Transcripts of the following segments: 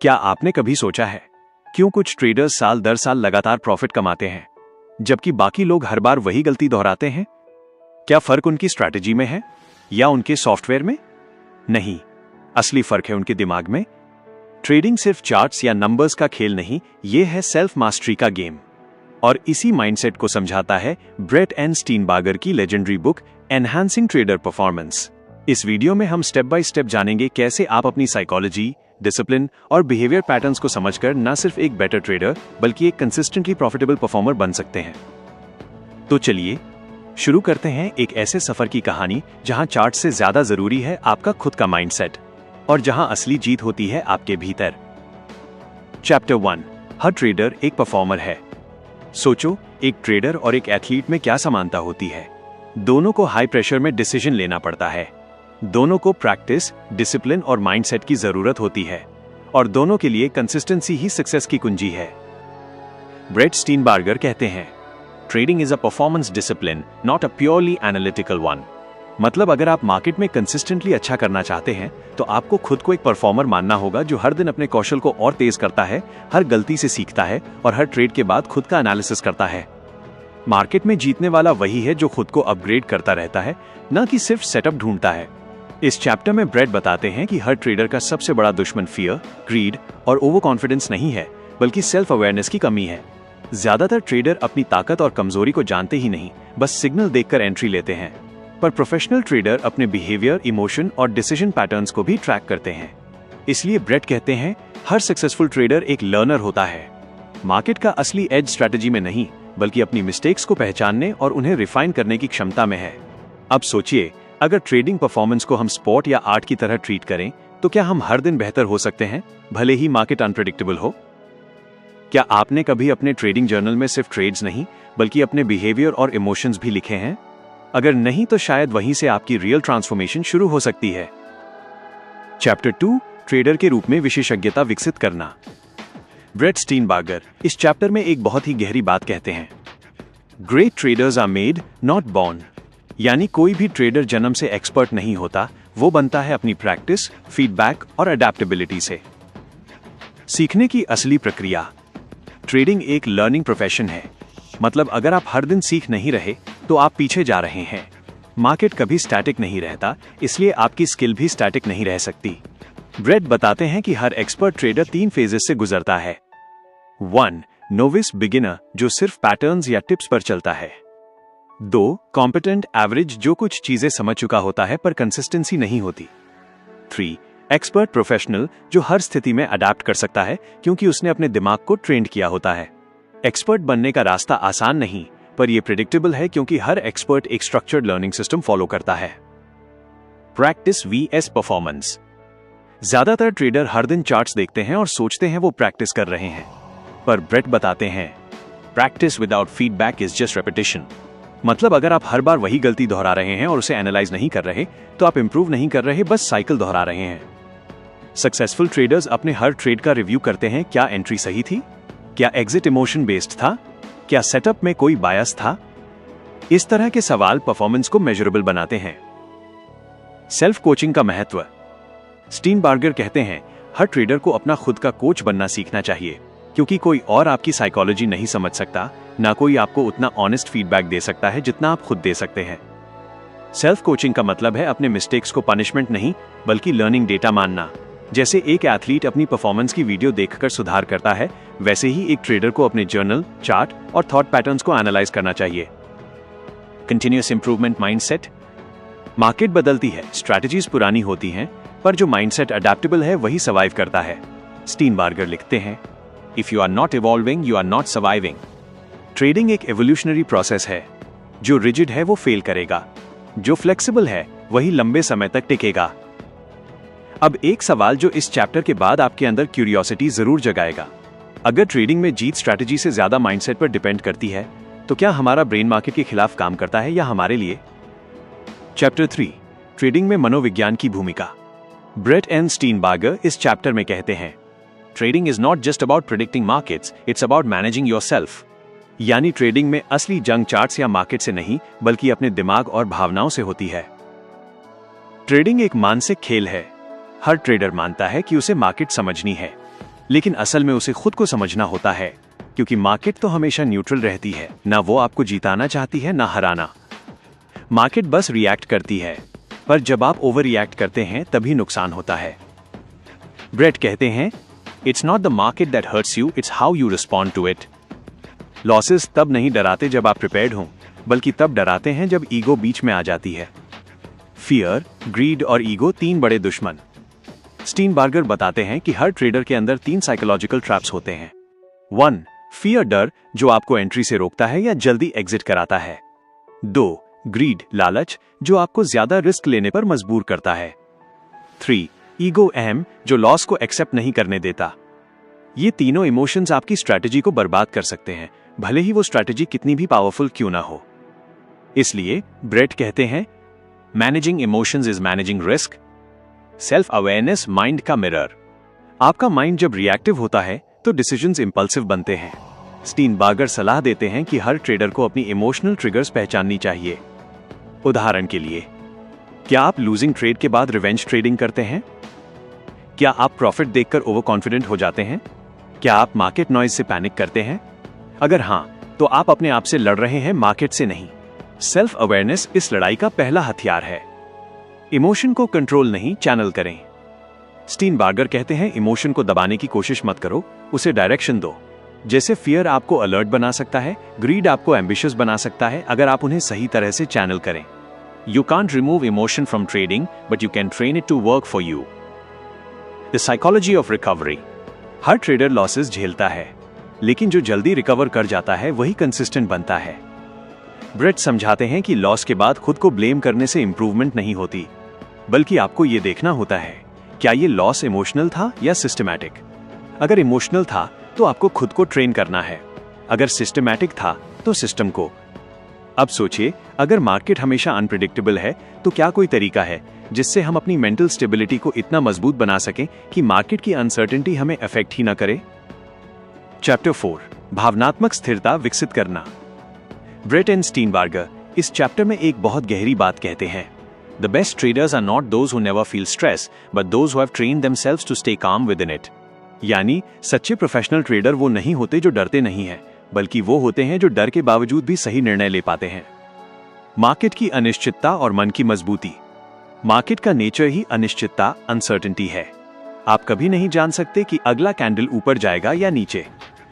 क्या आपने कभी सोचा है क्यों कुछ ट्रेडर्स साल दर साल लगातार प्रॉफिट कमाते हैं जबकि बाकी लोग हर बार वही गलती दोहराते हैं? क्या फर्क उनकी स्ट्रैटेजी में है या उनके सॉफ्टवेयर में? नहीं, असली फर्क है उनके दिमाग में। ट्रेडिंग सिर्फ चार्ट्स या नंबर्स का खेल नहीं, ये है सेल्फ मास्टरी का गेम। और इसी माइंडसेट को समझाता है ब्रेट एंड स्टीनबार्गर की legendary book enhancing trader performance. इस वीडियो में हम स्टेप बाय स्टेप जानेंगे कैसे आप अपनी साइकोलॉजी, डिसिप्लिन और बिहेवियर पैटर्न्स को समझकर न सिर्फ एक बेटर ट्रेडर बल्कि एक कंसिस्टेंटली प्रॉफिटेबल परफॉर्मर बन सकते हैं। तो चलिए शुरू करते हैं एक ऐसे सफर की कहानी जहां चार्ट से ज्यादा जरूरी है आपका खुद का माइंडसेट और जहां असली जीत होती है आपके भीतर। चैप्टर 1, हर ट्रेडर एक परफॉर्मर है। सोचो, एक ट्रेडर और एक एथलीट में क्या समानता होती है? दोनों को हाई प्रेशर में डिसीजन लेना पड़ता है, दोनों को प्रैक्टिस, डिसिप्लिन और माइंडसेट की जरूरत होती है और दोनों के लिए कंसिस्टेंसी ही सक्सेस की कुंजी है। ब्रेट स्टीनबार्गर कहते हैं, trading is a performance discipline, not a purely analytical one. मतलब अगर आप मार्केट में कंसिस्टेंटली अच्छा करना चाहते हैं तो आपको खुद को एक परफॉर्मर मानना होगा जो हर दिन अपने कौशल को और तेज करता है, हर गलती से सीखता है और हर ट्रेड के बाद खुद का एनालिसिस करता है। मार्केट में जीतने वाला वही है जो खुद को अपग्रेड करता रहता है, न कि सिर्फ सेटअप ढूंढता है। इस चैप्टर में ब्रेट बताते हैं कि हर ट्रेडर का सबसे बड़ा दुश्मन फियर, ग्रीड और ओवर कॉन्फिडेंस नहीं है बल्कि सेल्फ अवेयरनेस की कमी है। ज्यादातर ट्रेडर अपनी ताकत और कमजोरी को जानते ही नहीं, बस सिग्नल देखकर एंट्री लेते हैं। पर प्रोफेशनल ट्रेडर अपने बिहेवियर, इमोशन और डिसीजन पैटर्न्स को भी ट्रैक करते हैं। इसलिए ब्रेट कहते हैं, हर सक्सेसफुल ट्रेडर एक लर्नर होता है। मार्केट का असली एज स्ट्रैटेजी में नहीं बल्कि अपनी मिस्टेक्स को पहचानने और उन्हें रिफाइन करने की क्षमता में है। अब सोचिए, अगर ट्रेडिंग परफॉर्मेंस को हम स्पोर्ट या आर्ट की तरह ट्रीट करें तो क्या हम हर दिन बेहतर हो सकते हैं, भले ही मार्केट अनप्रेडिक्टेबल हो? क्या आपने कभी अपने ट्रेडिंग जर्नल में सिर्फ ट्रेड्स नहीं बल्कि अपने बिहेवियर और इमोशंस भी लिखे हैं? अगर नहीं तो शायद वहीं से आपकी रियल ट्रांसफॉर्मेशन शुरू हो सकती है। चैप्टर 2, ट्रेडर के रूप में विशेषज्ञता विकसित करना। ब्रेट स्टीनबार्गर इस चैप्टर में एक बहुत ही गहरी बात कहते हैं, great traders are made, not born. यानी कोई भी ट्रेडर जन्म से एक्सपर्ट नहीं होता, वो बनता है अपनी प्रैक्टिस, फीडबैक और अडेप्टेबिलिटी से। सीखने की असली प्रक्रिया। ट्रेडिंग एक लर्निंग प्रोफेशन है, मतलब अगर आप हर दिन सीख नहीं रहे तो आप पीछे जा रहे हैं। मार्केट कभी स्टैटिक नहीं रहता, इसलिए आपकी स्किल भी स्टैटिक नहीं रह सकती। ब्रेट बताते हैं कि हर एक्सपर्ट ट्रेडर 3 फेजेस से गुजरता है। 1, नोविस बिगिनर, जो सिर्फ पैटर्न्स या टिप्स पर चलता है। 2, कॉम्पिटेंट एवरेज, जो कुछ चीजें समझ चुका होता है पर कंसिस्टेंसी नहीं होती। 3, एक्सपर्ट प्रोफेशनल, जो हर स्थिति में अडैप्ट कर सकता है क्योंकि उसने अपने दिमाग को ट्रेंड किया होता है। एक्सपर्ट बनने का रास्ता आसान नहीं, पर यह प्रेडिक्टेबल है क्योंकि हर एक्सपर्ट एक स्ट्रक्चर्ड लर्निंग सिस्टम फॉलो करता है। Practice VS performance. ज्यादातर ट्रेडर हर दिन चार्ट्स देखते हैं और सोचते हैं वो प्रैक्टिस कर रहे हैं, पर ब्रेट बताते हैं, practice without feedback is just repetition. मतलब अगर आप हर बार वही गलती दोहरा रहे हैं और उसे एनालाइज नहीं कर रहे तो आप इंप्रूव नहीं कर रहे, बस साइकिल दोहरा रहे हैं। सक्सेसफुल ट्रेडर्स अपने हर ट्रेड का रिव्यू करते हैं, क्या एंट्री सही थी, क्या एग्जिट इमोशन बेस्ड था, क्या सेटअप में कोई बायस था। इस तरह के सवाल परफॉर्मेंस को मेजरेबल बनाते हैं। सेल्फ कोचिंग का महत्व। स्टीनबार्गर कहते हैं, हर ट्रेडर को अपना खुद का कोच बनना सीखना चाहिए क्योंकि कोई और आपकी साइकोलॉजी नहीं समझ सकता, ना कोई आपको उतना ऑनेस्ट फीडबैक दे सकता है जितना आप खुद दे सकते हैं। सेल्फ कोचिंग का मतलब है अपने मिस्टेक्स को पनिशमेंट नहीं बल्कि लर्निंग डेटा मानना। जैसे एक एथलीट अपनी परफॉर्मेंस की वीडियो देखकर सुधार करता है, वैसे ही एक ट्रेडर को अपने जर्नल, चार्ट और थॉट पैटर्न्स को एनालाइज करना चाहिए। Continuous improvement mindset. मार्केट बदलती है, स्ट्रैटेजीज पुरानी होती हैं, पर जो माइंडसेट अडेप्टेबल है वही सर्वाइव करता है। स्टीनबार्गर लिखते हैं, if you are not evolving you are not surviving. Trading एक एवोल्यूशनरी प्रोसेस है। जो रिजिड है वो फेल करेगा, जो फ्लेक्सिबल है वही लंबे समय तक टिकेगा। अब एक सवाल जो इस चैप्टर के बाद आपके अंदर क्यूरियोसिटी जरूर जगाएगा, अगर ट्रेडिंग में जीत स्ट्रैटेजी से ज्यादा माइंडसेट पर डिपेंड करती है तो क्या हमारा ब्रेन मार्केट के खिलाफ काम करता है या हमारे लिए? चैप्टर 3, ट्रेडिंग में मनोविज्ञान की भूमिका। ब्रेट एंड स्टीनबार्गर इस चैप्टर में कहते हैं, trading is not just about predicting markets, it's about managing yourself. यानी ट्रेडिंग में असली जंग चार्ट्स या मार्केट से नहीं बल्कि अपने दिमाग और भावनाओं से होती है। ट्रेडिंग एक मानसिक खेल है। हर ट्रेडर मानता है कि उसे मार्केट समझनी है, लेकिन असल में उसे खुद को समझना होता है, क्योंकि मार्केट तो हमेशा न्यूट्रल रहती है, ना वो आपको जिताना चाहती है ना हराना। मार्केट बस रिएक्ट करती है, पर जब आप ओवर रिएक्ट करते हैं तभी नुकसान होता है। ब्रेट कहते हैं, it's not the market that hurts you, it's how you respond to it. Losses तब नहीं डराते जब आप प्रिपेयर्ड हों, बल्कि तब डराते हैं जब ईगो बीच में आ जाती है। फियर, ग्रीड और ईगो 3 बड़े दुश्मन। स्टीनबार्गर बताते हैं कि हर ट्रेडर के अंदर 3 साइकोलॉजिकल ट्रैप्स होते हैं। 1. फियर, डर, जो आपको एंट्री से रोकता है या जल्दी एग्जिट कराता है। 2. ग्रीड, लालच, जो आपको ज्यादा रिस्क लेने पर मजबूर करता है। 3. ईगो, अहम, जो लॉस को एक्सेप्ट नहीं करने देता। ये तीनों इमोशंस आपकी स्ट्रैटेजी को बर्बाद कर सकते हैं, भले ही वो स्ट्रैटेजी कितनी भी पावरफुल क्यों ना हो। इसलिए ब्रेट कहते हैं, managing emotions is managing risk. Self awareness mind का मिरर। आपका माइंड जब रिएक्टिव होता है तो डिसीजंस इंपल्सिव बनते हैं। स्टीनबार्गर सलाह देते हैं कि हर ट्रेडर को अपनी इमोशनल ट्रिगर्स पहचाननी चाहिए। उदाहरण के लिए, क्या आप लूजिंग ट्रेड के बाद रिवेंज ट्रेडिंग करते हैं? क्या आप प्रॉफिट देखकर ओवर कॉन्फिडेंट हो जाते हैं? क्या आप मार्केट नॉइज से पैनिक करते हैं? अगर हां, तो आप अपने आप से लड़ रहे हैं, मार्केट से नहीं। सेल्फ अवेयरनेस इस लड़ाई का पहला हथियार है। इमोशन को कंट्रोल नहीं, चैनल करें। स्टीनबार्गर कहते हैं, इमोशन को दबाने की कोशिश मत करो, उसे डायरेक्शन दो। जैसे फियर आपको अलर्ट बना सकता है, ग्रीड आपको एम्बिशियस बना सकता है, अगर आप उन्हें सही तरह से चैनल करें। You can't remove emotion from trading, but you can train it to work for you. The psychology of recovery. हर ट्रेडर लॉसेस झेलता है, लेकिन जो जल्दी रिकवर कर जाता है वही कंसिस्टेंट बनता है। ब्रेट समझाते हैं कि लॉस के बाद खुद को ब्लेम करने से इंप्रूवमेंट नहीं होती, बल्कि आपको यह देखना होता है, क्या ये लॉस इमोशनल था या सिस्टमैटिक। अगर इमोशनल था तो आपको खुद को ट्रेन करना है, अगर सिस्टमैटिक था तो सिस्टम को। अब सोचिए, अगर मार्केट हमेशा अनप्रिडिक्टेबल है तो क्या कोई तरीका है जिससे हम अपनी मेंटल स्टेबिलिटी को इतना मजबूत बना सकें कि मार्केट की अनसर्टेनिटी हमें अफेक्ट ही ना करे। चैप्टर 4, भावनात्मक स्थिरता विकसित करना। ब्रेट एंड स्टीनबार्गर इस चैप्टर में एक बहुत गहरी बात कहते हैं। The best traders are not those who never feel stress, but those who have trained themselves to stay calm within it. यानी सच्चे प्रोफेशनल ट्रेडर वो नहीं होते जो डरते नहीं हैं, बल्कि वो होते हैं जो डर के बावजूद भी सही निर्णय ले पाते हैं। मार्केट की अनिश्चितता और मन की मजबूती। मार्केट का नेचर ही अनिश्चितता, अनसर्टेनिटी है। आप कभी नहीं जान सकते कि अगला कैंडल ऊपर जाएगा या नीचे,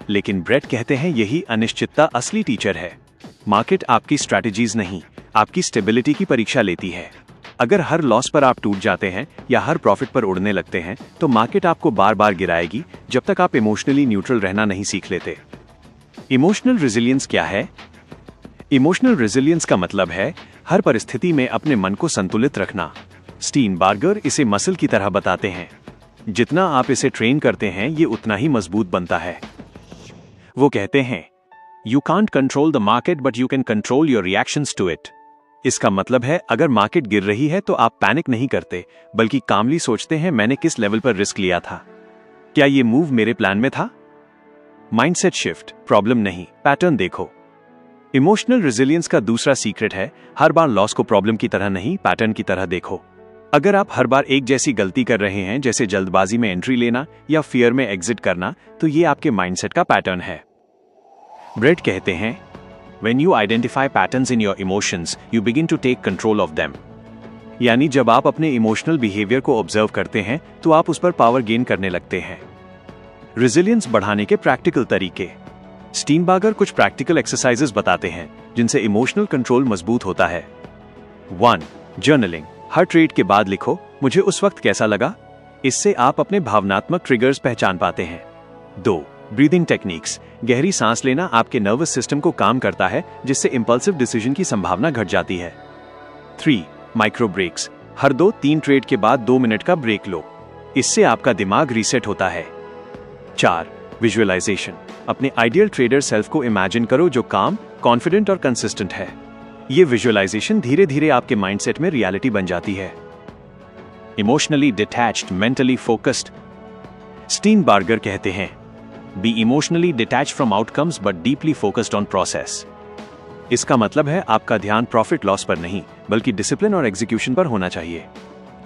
लेकिन ब्रेट कहते हैं यही अनिश्चितता असली टीचर है। मार्केट आपकी स्ट्रैटेजीज नहीं, आपकी स्टेबिलिटी की परीक्षा लेती है। अगर हर लॉस पर आप टूट जाते हैं या हर प्रॉफिट पर उड़ने लगते हैं तो मार्केट आपको बार बार गिराएगी, जब तक आप इमोशनली न्यूट्रल रहना नहीं सीख लेते। इमोशनल रेजिलियंस क्या है? इमोशनल रेजिलियंस का मतलब है हर परिस्थिति में अपने मन को संतुलित रखना। स्टीनबार्गर इसे मसल की तरह बताते हैं, जितना आप इसे ट्रेन करते हैं ये उतना ही मजबूत बनता है। वो कहते हैं, you can't control the market but you can control your reactions to it. इसका मतलब है अगर मार्केट गिर रही है तो आप पैनिक नहीं करते, बल्कि कामली सोचते हैं मैंने किस लेवल पर रिस्क लिया था, क्या ये मूव मेरे प्लान में था। माइंडसेट शिफ्ट, प्रॉब्लम नहीं, पैटर्न देखो। इमोशनल रेजिलियंस का दूसरा सीक्रेट है हर बार लॉस को प्रॉब्लम की तरह नहीं, पैटर्न की तरह देखो। अगर आप हर बार एक जैसी गलती कर रहे हैं, जैसे जल्दबाजी में एंट्री लेना या फियर में एग्जिट करना, तो ये आपके माइंडसेट का पैटर्न है। ब्रेट कहते हैं, When you identify patterns in your emotions, you begin to take control of them. यानी जब आप अपने इमोशनल बिहेवियर को ऑब्जर्व करते हैं तो आप उस पर पावर गेन करने लगते हैं। रेजिलियंस बढ़ाने के प्रैक्टिकल तरीके। स्टीनबार्गर कुछ प्रैक्टिकल एक्सरसाइजेस बताते हैं जिनसे इमोशनल कंट्रोल मजबूत होता है। 1. जर्नलिंग। हर ट्रेड के बाद लिखो, मुझे उस वक्त कैसा लगा। इससे आप अपने भावनात्मक ट्रिगर्स पहचान पाते हैं। 2. Breathing techniques. गहरी सांस लेना आपके नर्वस सिस्टम को काम करता है, जिससे इंपल्सिव डिसीजन की संभावना घट जाती है। 3. Micro breaks. हर 2-3 ट्रेड के बाद 2 मिनट का ब्रेक लो, इससे आपका दिमाग रीसेट होता है। 4. विजुअलाइजेशन। अपने आइडियल ट्रेडर सेल्फ को इमेजिन करो जो काम, कॉन्फिडेंट और कंसिस्टेंट है। ये विजुअलाइजेशन धीरे धीरे आपके माइंडसेट में रियलिटी बन जाती है। Emotionally detached, mentally focused. Steenbarger कहते हैं, Be emotionally detached from outcomes but deeply focused on process. इसका मतलब है आपका ध्यान प्रॉफिट लॉस पर नहीं, बल्कि डिसिप्लिन और एग्जीक्यूशन पर होना चाहिए,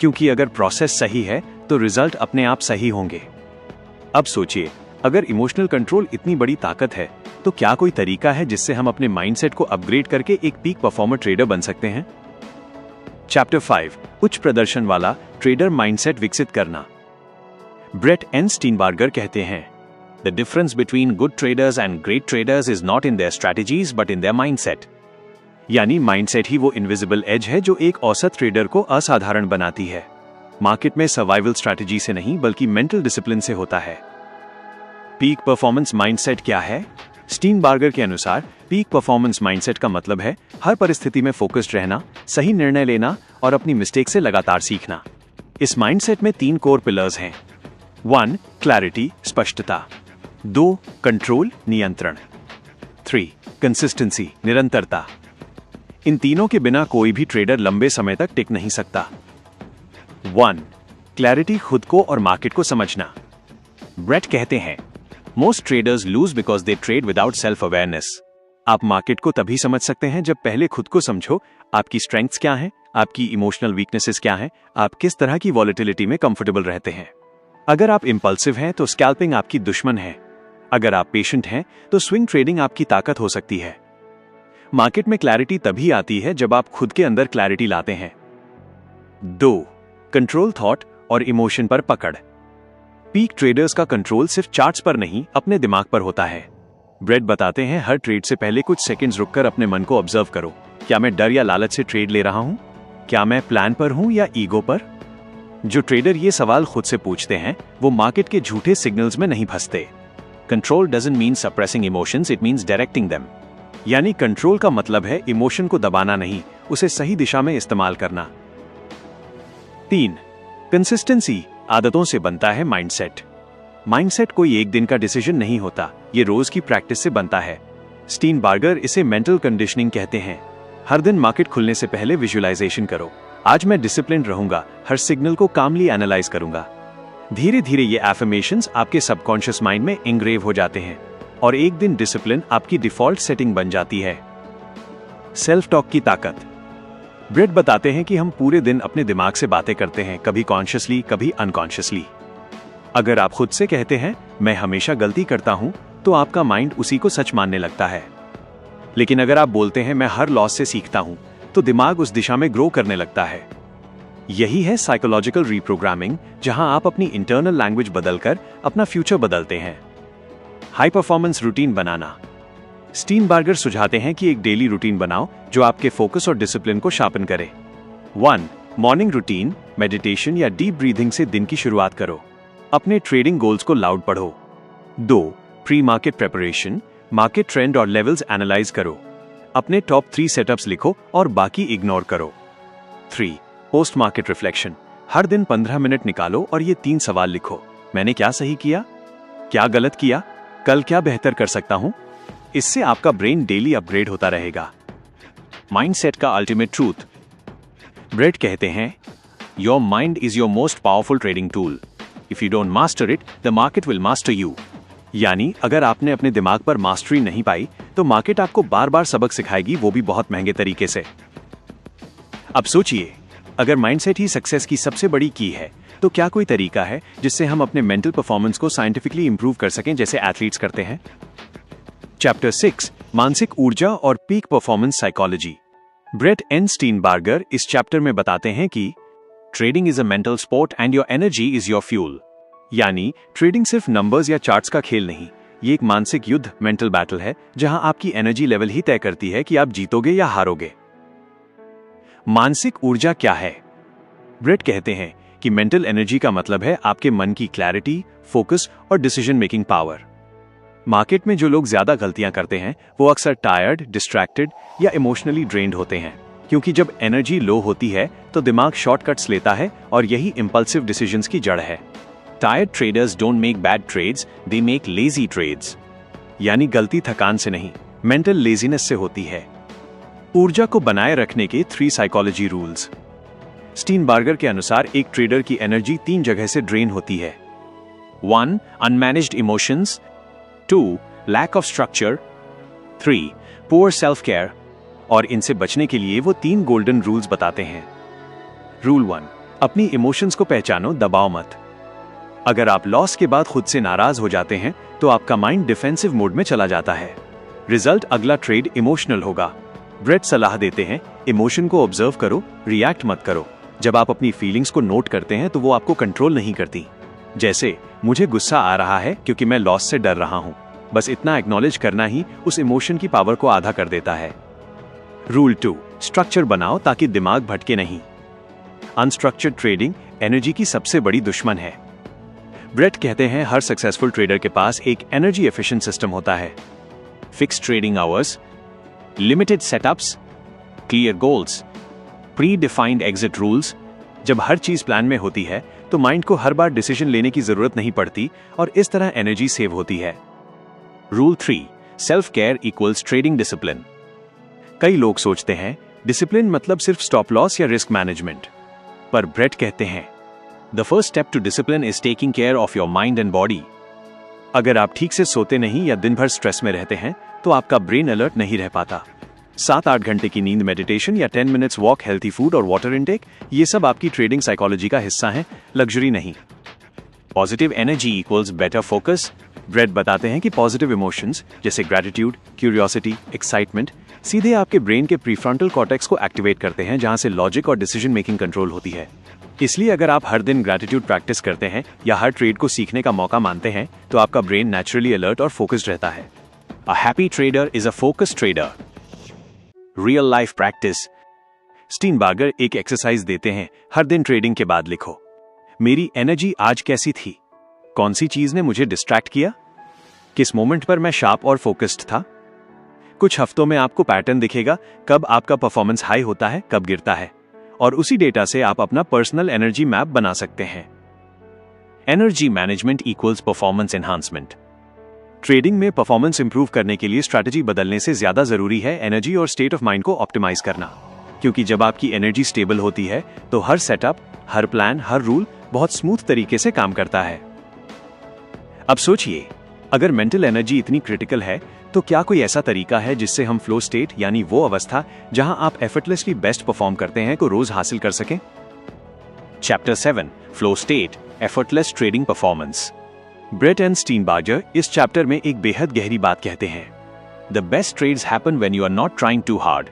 क्योंकि अगर प्रोसेस सही है तो रिजल्ट अपने आप सही होंगे। अब सोचिए, अगर इमोशनल कंट्रोल इतनी बड़ी ताकत है तो क्या कोई तरीका है जिससे हम अपने माइंडसेट को अपग्रेड करके एक पीक परफॉर्मर ट्रेडर बन सकते हैं? चैप्टर 5, उच्च प्रदर्शन वाला ट्रेडर माइंडसेट विकसित करना। ब्रेट एन स्टीनबार्गर कहते हैं, the difference between good traders and great traders is not in their strategies but in their mindset. यानी माइंडसेट ही वो इनविजिबल एज है जो एक औसत ट्रेडर को असाधारण बनाती है। मार्केट में सर्वाइवल स्ट्रैटेजी से नहीं बल्कि मेंटल डिसिप्लिन से होता है। पीक परफॉर्मेंस माइंडसेट क्या है? स्टीनबार्गर के अनुसार पीक परफॉर्मेंस माइंडसेट का मतलब है हर परिस्थिति में फोकस्ड रहना, सही निर्णय लेना और अपनी मिस्टेक से लगातार सीखना। इस माइंडसेट में 3 कोर पिलर्स हैं। 1. क्लैरिटी, स्पष्टता। 2. कंट्रोल, नियंत्रण। 3. कंसिस्टेंसी, निरंतरता। इन तीनों के बिना कोई भी ट्रेडर लंबे समय तक टिक नहीं सकता। 1. क्लैरिटी, खुद को और मार्केट को समझना। ब्रेट कहते हैं, most traders lose because they trade without self awareness. आप मार्केट को तभी समझ सकते हैं जब पहले खुद को समझो। आपकी स्ट्रेंथ्स क्या हैं, आपकी इमोशनल वीकनेसेस क्या हैं, आप किस तरह की वॉलेटिलिटी में कंफर्टेबल रहते हैं। अगर आप इंपल्सिव हैं तो स्कैल्पिंग आपकी दुश्मन है। अगर आप पेशेंट हैं तो स्विंग ट्रेडिंग आपकी ताकत हो सकती है। मार्केट में क्लैरिटी तभी आती है जब आप खुद के अंदर क्लैरिटी लाते हैं। 2. कंट्रोल थॉट और इमोशन पर पकड़। पीक ट्रेडर्स का कंट्रोल सिर्फ चार्ट्स पर नहीं, अपने दिमाग पर होता है। ब्रेट बताते हैं, हर ट्रेड से पहले कुछ सेकंड्स रुककर अपने मन को ऑब्जर्व करो। क्या मैं डर या लालच से ट्रेड ले रहा हूं? क्या मैं प्लान पर हूं या ईगो पर? जो ट्रेडर ये सवाल खुद से पूछते हैं वो मार्केट के झूठे सिग्नल्स में नहीं फंसते। Control doesn't mean suppressing emotions, it means directing them. यानी कंट्रोल का मतलब है इमोशन को दबाना नहीं, उसे सही दिशा में इस्तेमाल करना। 3. कंसिस्टेंसी, आदतों से बनता है माइंडसेट। माइंडसेट कोई एक दिन का डिसीजन नहीं होता, ये रोज की प्रैक्टिस से बनता है। स्टीनबार्गर इसे मेंटल कंडीशनिंग कहते हैं। हर दिन मार्केट खुलने से पहले विजुअलाइजेशन करो, आज मैं डिसिप्लिन रहूंगा, हर सिग्नल को कामली एनालाइज करूंगा। धीरे धीरे ये एफर्मेशंस आपके सबकॉन्शियस माइंड में इंग्रेव हो जाते हैं और एक दिन डिसिप्लिन आपकी डिफॉल्ट सेटिंग बन जाती है। सेल्फ टॉक की ताकत। ब्रेट बताते हैं कि हम पूरे दिन अपने दिमाग से बातें करते हैं, कभी कॉन्शियसली कभी अनकॉन्शियसली। अगर आप खुद से कहते हैं मैं हमेशा गलती करता हूं, तो आपका माइंड उसी को सच मानने लगता है। लेकिन अगर आप बोलते हैं मैं हर लॉस से सीखता हूं, तो दिमाग उस दिशा में ग्रो करने लगता है। यही है साइकोलॉजिकल रीप्रोग्रामिंग, जहां आप अपनी इंटरनल लैंग्वेज बदलकर अपना फ्यूचर बदलते हैं। हाई परफॉर्मेंस रूटीन बनाना। स्टीनबार्गर सुझाते हैं कि एक डेली रूटीन बनाओ जो आपके फोकस और डिसिप्लिन को शार्पन करे। 1. मॉर्निंग रूटीन, मेडिटेशन या डीप ब्रीथिंग से दिन की शुरुआत करो। अपने ट्रेडिंग गोल्स को लाउड पढ़ो। 2. Pre market preparation, market trend और लेवल्स एनालाइज करो। अपने टॉप 3 सेटअप्स लिखो और बाकी इग्नोर करो। 3. पोस्ट मार्केट रिफ्लेक्शन, हर दिन 15 मिनट निकालो और ये 3 सवाल लिखो। मैंने क्या सही किया, क्या गलत किया, कल क्या बेहतर कर सकता हूं। इससे आपका ब्रेन डेली अपग्रेड होता रहेगा। माइंडसेट का अल्टीमेट ट्रूथ। ब्रेट कहते हैं, your mind is your most powerful trading tool. If you don't master it, the market will master you. यानी अगर आपने अपने दिमाग पर मास्टरी नहीं पाई तो मार्केट आपको बार बार सबक सिखाएगी, वो भी बहुत महंगे तरीके से। अब सोचिए, अगर माइंडसेट ही सक्सेस की सबसे बड़ी की है तो क्या कोई तरीका है जिससे हम अपने मेंटल परफॉर्मेंस को साइंटिफिकली इंप्रूव कर सकें जैसे एथलीट्स करते हैं? चैप्टर 6, मानसिक ऊर्जा और peak performance psychology. Brett N Steenbarger इस चैप्टर में बताते हैं कि trading is a mental sport and your energy is your fuel. यानी ट्रेडिंग सिर्फ नंबर्स या चार्ट्स का खेल नहीं, ये एक मानसिक युद्ध, मेंटल बैटल है, जहां आपकी एनर्जी लेवल ही तय करती है कि आप जीतोगे या हारोगे। मानसिक ऊर्जा क्या है? ब्रेट कहते हैं कि मेंटल एनर्जी का मतलब है आपके मन की क्लैरिटी, फोकस और डिसीजन मेकिंग पावर। मार्केट में जो लोग ज्यादा गलतियां करते हैं वो अक्सर टायर्ड, डिस्ट्रैक्टेड या इमोशनली ड्रेन्ड होते हैं, क्योंकि जब एनर्जी लो होती है तो दिमाग शॉर्टकट्स लेता है और यही इंपल्सिव डिसीजंस की जड़ है। Tired traders don't make bad trades, they make lazy trades. यानी गलती थकान से नहीं, मेंटल लेजीनेस से होती है। ऊर्जा को बनाए रखने के 3 साइकोलॉजी रूल्स। स्टीनबार्गर के अनुसार एक ट्रेडर की एनर्जी 3 जगह से ड्रेन होती है। 1. Unmanaged emotions. 2. Lack of structure. 3. Poor self care. और इनसे बचने के लिए वो 3 गोल्डन रूल्स बताते हैं। रूल 1, अपनी इमोशंस को पहचानो, दबाओ मत। अगर आप लॉस के बाद खुद से नाराज हो जाते हैं तो आपका माइंड डिफेंसिव मोड में चला जाता है। रिजल्ट अगला ट्रेड इमोशनल होगा। ब्रेट सलाह देते हैं, इमोशन को ऑब्जर्व करो, रिएक्ट मत करो। जब आप अपनी फीलिंग्स को नोट करते हैं तो वो आपको कंट्रोल नहीं करती। जैसे, मुझे गुस्सा आ रहा है क्योंकि मैं लॉस से डर रहा हूं। बस इतना एक्नॉलेज करना ही उस इमोशन की पावर को आधा कर देता है। रूल 2, स्ट्रक्चर बनाओ ताकि दिमाग भटके नहीं। अनस्ट्रक्चर्ड ट्रेडिंग एनर्जी की सबसे बड़ी दुश्मन है। ब्रेट कहते हैं, हर सक्सेसफुल ट्रेडर के पास एक एनर्जी एफिशिएंट सिस्टम होता है। Fixed trading hours, limited setups, clear goals, pre defined exit rules. जब हर चीज प्लान में होती है तो माइंड को हर बार डिसीजन लेने की जरूरत नहीं पड़ती और इस तरह एनर्जी सेव होती है। Rule 3, self care equals trading discipline. कई लोग सोचते हैं डिसिप्लिन मतलब सिर्फ स्टॉप लॉस या रिस्क मैनेजमेंट, पर ब्रेट कहते हैं, the first step to discipline is taking care of your mind and body. अगर आप ठीक से सोते नहीं या दिन भर स्ट्रेस में रहते हैं तो आपका ब्रेन अलर्ट नहीं रह पाता। 7-8 घंटे की नींद, मेडिटेशन या 10 मिनट्स वॉक, हेल्थी फूड और वाटर इनटेक, ये सब आपकी ट्रेडिंग साइकोलॉजी का हिस्सा है, लग्जरी नहीं। Positive energy equals better focus. Brett बताते हैं कि पॉजिटिव इमोशंस जैसे ग्रैटिट्यूड, क्यूरियोसिटी, एक्साइटमेंट सीधे आपके ब्रेन के प्रीफ्रंटल कॉर्टेक्स को एक्टिवेट करते हैं, जहां से लॉजिक और डिसीजन मेकिंग कंट्रोल होती है। इसलिए अगर आप हर दिन ग्रैटिट्यूड प्रैक्टिस करते हैं या हर ट्रेड को सीखने का मौका मानते हैं तो आपका ब्रेन नेचुरली अलर्ट और फोकस्ड रहता है। A happy trader is a focused trader. Real life practice. Steenbarger एक एक्सरसाइज देते हैं, हर दिन ट्रेडिंग के बाद लिखो, मेरी एनर्जी आज कैसी थी, कौन सी चीज ने मुझे डिस्ट्रैक्ट किया, किस मोमेंट पर मैं शार्प और फोकस्ड था। कुछ हफ्तों में आपको पैटर्न दिखेगा, कब आपका परफॉर्मेंस हाई होता है, कब गिरता है, और उसी डेटा से आप अपना पर्सनल एनर्जी मैप बना सकते हैं। Energy management equals performance enhancement. Trading में परफॉर्मेंस इंप्रूव करने के लिए स्ट्रैटेजी बदलने से ज्यादा जरूरी है एनर्जी और स्टेट ऑफ माइंड को ऑप्टिमाइज करना, क्योंकि जब आपकी एनर्जी स्टेबल होती है तो हर सेटअप, हर प्लान, हर रूल बहुत स्मूथ तरीके से काम करता है। अब सोचिए, अगर मेंटल एनर्जी इतनी क्रिटिकल है तो क्या कोई ऐसा तरीका है जिससे हम फ्लो स्टेट यानी वो अवस्था जहां आप एफर्टलेसली बेस्ट परफॉर्म करते हैं को रोज हासिल कर सकें? Chapter 7, flow state, effortless trading performance. Brett and Steenbarger इस चैप्टर में एक बेहद गहरी बात कहते हैं, the best trades happen when you are not trying too hard.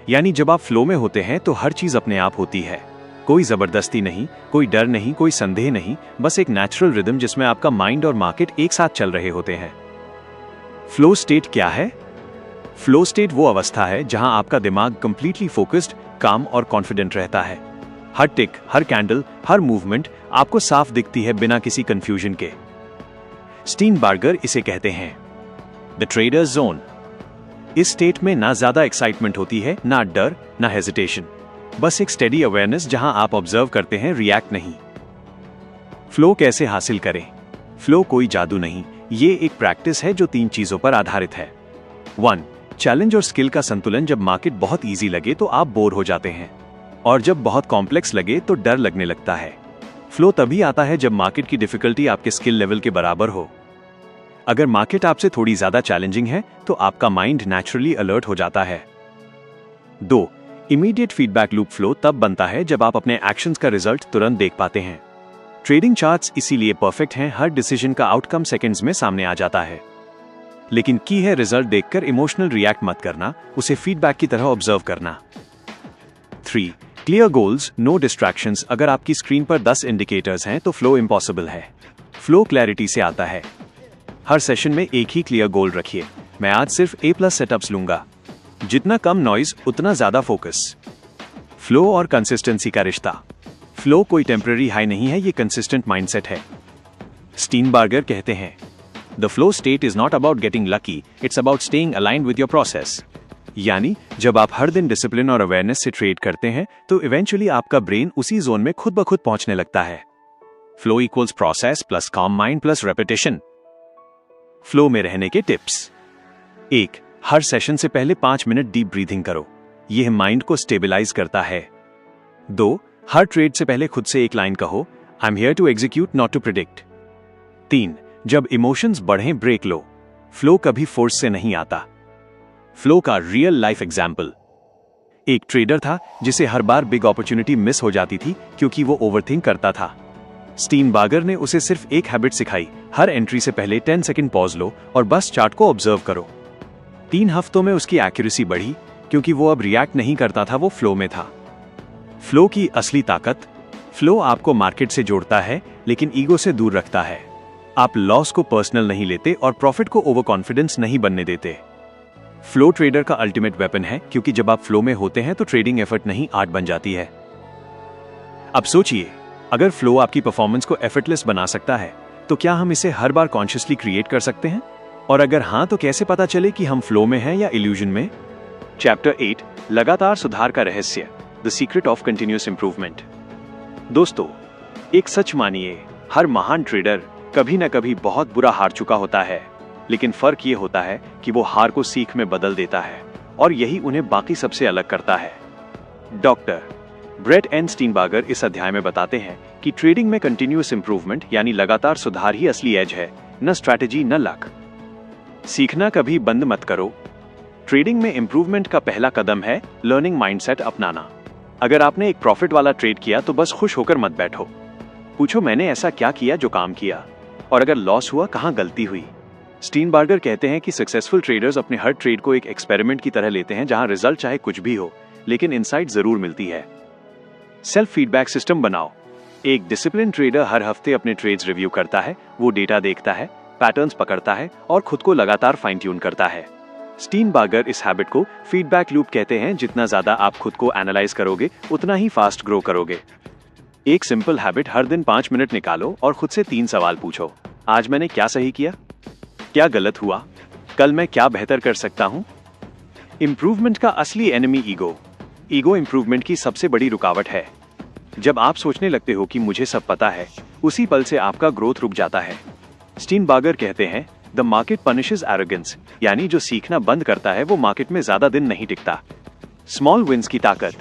यानी जब आप फ्लो में होते हैं तो हर चीज अपने आप होती है, कोई जबरदस्ती नहीं, कोई डर नहीं, कोई संदेह नहीं, बस एक नेचुरल रिदम जिसमें आपका माइंड और मार्केट एक साथ चल रहे होते हैं। फ्लो स्टेट क्या है? फ्लो स्टेट वो अवस्था है जहां आपका दिमाग कंप्लीटली फोकस्ड, काम और कॉन्फिडेंट रहता है। हर टिक, हर कैंडल, हर मूवमेंट आपको साफ दिखती है बिना किसी कंफ्यूजन के। स्टीनबार्गर इसे कहते हैं द ट्रेडर्स जोन। इस स्टेट में ना ज्यादा एक्साइटमेंट होती है, ना डर, ना हेजिटेशन, बस एक स्टेडी अवेयरनेस जहां आप ऑब्जर्व करते हैं, रिएक्ट नहीं। फ्लो कैसे हासिल करें? फ्लो कोई जादू नहीं, ये एक प्रैक्टिस है जो 3 चीजों पर आधारित है। 1, चैलेंज और स्किल का संतुलन। जब मार्केट बहुत इजी लगे तो आप बोर हो जाते हैं, और जब बहुत कॉम्प्लेक्स लगे तो डर लगने लगता है। फ्लो तभी आता है जब मार्केट की डिफिकल्टी आपके स्किल लेवल के बराबर हो। अगर मार्केट आपसे थोड़ी ज्यादा चैलेंजिंग है तो आपका माइंड नेचुरली अलर्ट हो जाता है। 2, इमीडिएट फीडबैक लूप। फ्लो तब बनता है जब आप अपने एक्शंस का रिजल्ट तुरंत देख पाते हैं। ट्रेडिंग चार्ट्स इसीलिए परफेक्ट हैं, हर डिसीजन का आउटकम सेकंड्स में सामने आ जाता है। लेकिन की है रिजल्ट देखकर इमोशनल रिएक्ट मत करना, उसे फीडबैक की तरह ऑब्जर्व करना। 3, क्लियर गोल्स, नो डिस्ट्रैक्शंस। अगर आपकी स्क्रीन पर 10 इंडिकेटर्स हैं तो फ्लो इम्पॉसिबल है। फ्लो क्लैरिटी से आता है। हर सेशन में एक ही क्लियर गोल रखिए, मैं आज सिर्फ A+ सेटअप्स लूंगा। जितना कम नॉइज उतना ज्यादा फोकस। फ्लो और कंसिस्टेंसी का रिश्ता। फ्लो कोई टेम्पररी हाई नहीं है, ये कंसिस्टेंट माइंडसेट है। स्टीनबार्गर कहते हैं, the flow state is not about getting lucky, it's about staying aligned with your process. यानी जब आप हर दिन डिसिप्लिन और अवेयरनेस से ट्रेड करते हैं तो इवेंचुअली आपका ब्रेन उसी जोन में खुद ब खुद पहुंचने लगता है। फ्लो इक्वल्स प्रोसेस प्लस काम माइंड प्लस रेपिटेशन। फ्लो में रहने के टिप्स। 1, हर सेशन से पहले 5 मिनट डीप ब्रीथिंग करो, यह माइंड को स्टेबलाइज करता है। 2, हर ट्रेड से पहले खुद से एक लाइन कहो, I am here to execute not to predict. 3, जब इमोशंस बढ़ें ब्रेक लो, फ्लो कभी फोर्स से नहीं आता। फ्लो का रियल लाइफ एग्जाम्पल। एक ट्रेडर था जिसे हर बार बिग अपॉर्चुनिटी मिस हो जाती थी क्योंकि वो ओवरथिंक करता था। स्टीनबार्गर ने उसे सिर्फ एक हैबिट सिखाई, हर एंट्री से पहले 10 सेकंड पॉज लो और बस चार्ट को ऑब्जर्व करो। 3 हफ्तों में उसकी एक्यूरेसी बढ़ी, क्योंकि वो अब रिएक्ट नहीं करता था, वो फ्लो में था। फ्लो की असली ताकत। फ्लो आपको मार्केट से जोड़ता है, लेकिन ईगो से दूर रखता है। आप लॉस को पर्सनल नहीं लेते और प्रॉफिट को ओवर कॉन्फिडेंस नहीं बनने देते। फ्लो ट्रेडर का अल्टीमेट वेपन है, क्योंकि जब आप फ्लो में होते हैं तो ट्रेडिंग एफर्ट नहीं आर्ट बन जाती है। अब सोचिए, अगर फ्लो आपकी परफॉर्मेंस को एफर्टलेस बना सकता है, तो क्या हम इसे हर बार कॉन्शियसली क्रिएट कर सकते हैं? और अगर हाँ, तो कैसे पता चले कि हम फ्लो में हैं या इल्यूजन में? चैप्टर 8, लगातार सुधार का रहस्य, the secret of continuous improvement. दोस्तों, एक सच मानिए, हर महान ट्रेडर कभी न कभी बहुत बुरा हार चुका होता है, लेकिन फर्क ये होता है कि वो हार को सीख में बदल देता है, और यही उन्हें बाकी सबसे अलग करता है। डॉक्टर ब्रेट एन स्टीनबार्गर इस अध्याय में बताते हैं कि ट्रेडिंग में कंटिन्यूअस इंप्रूवमेंट यानी लगातार सुधार ही असली एज है, न स्ट्रैटेजी न लक। सीखना कभी बंद मत करो। ट्रेडिंग में इंप्रूवमेंट का पहला कदम है लर्निंग माइंडसेट अपनाना। अगर आपने एक प्रॉफिट वाला ट्रेड किया तो बस खुश होकर मत बैठो। पूछो, मैंने ऐसा क्या किया जो काम किया, और अगर लॉस हुआ, कहां गलती हुई। स्टीनबार्गर कहते हैं कि सक्सेसफुल ट्रेडर्स अपने हर ट्रेड को एक एक्सपेरिमेंट की तरह लेते हैं, जहां रिजल्ट चाहे कुछ भी हो, लेकिन इनसाइट जरूर मिलती है। सेल्फ फीडबैक सिस्टम बनाओ। एक डिसिप्लिन ट्रेडर हर हफ्ते अपने ट्रेड्स रिव्यू करता है, वो डेटा देखता है, पैटर्न्स पकड़ता है और खुद को लगातार फाइन ट्यून करता है। स्टीनबार्गर इस हैबिट को फीडबैक लूप कहते हैं। जितना ज्यादा आप खुद को एनालाइज करोगे, उतना ही फास्ट ग्रो करोगे। एक सिंपल हैबिट, हर दिन 5 मिनट निकालो और खुद से 3 सवाल पूछो। आज मैंने क्या सही किया, क्या गलत हुआ, कल मैं क्या बेहतर कर सकता हूं। इंप्रूवमेंट का असली एनिमी ईगो। ईगो इंप्रूवमेंट की सबसे बड़ी रुकावट है। जब आप सोचने लगते हो कि मुझे सब पता है, उसी पल से आपका ग्रोथ रुक जाता है। स्टीनबार्गर कहते हैं, द मार्केट पनिशेस एरोगेंस, यानी जो सीखना बंद करता है वो मार्केट में ज्यादा दिन नहीं टिकता। स्मॉल विंस की ताकत।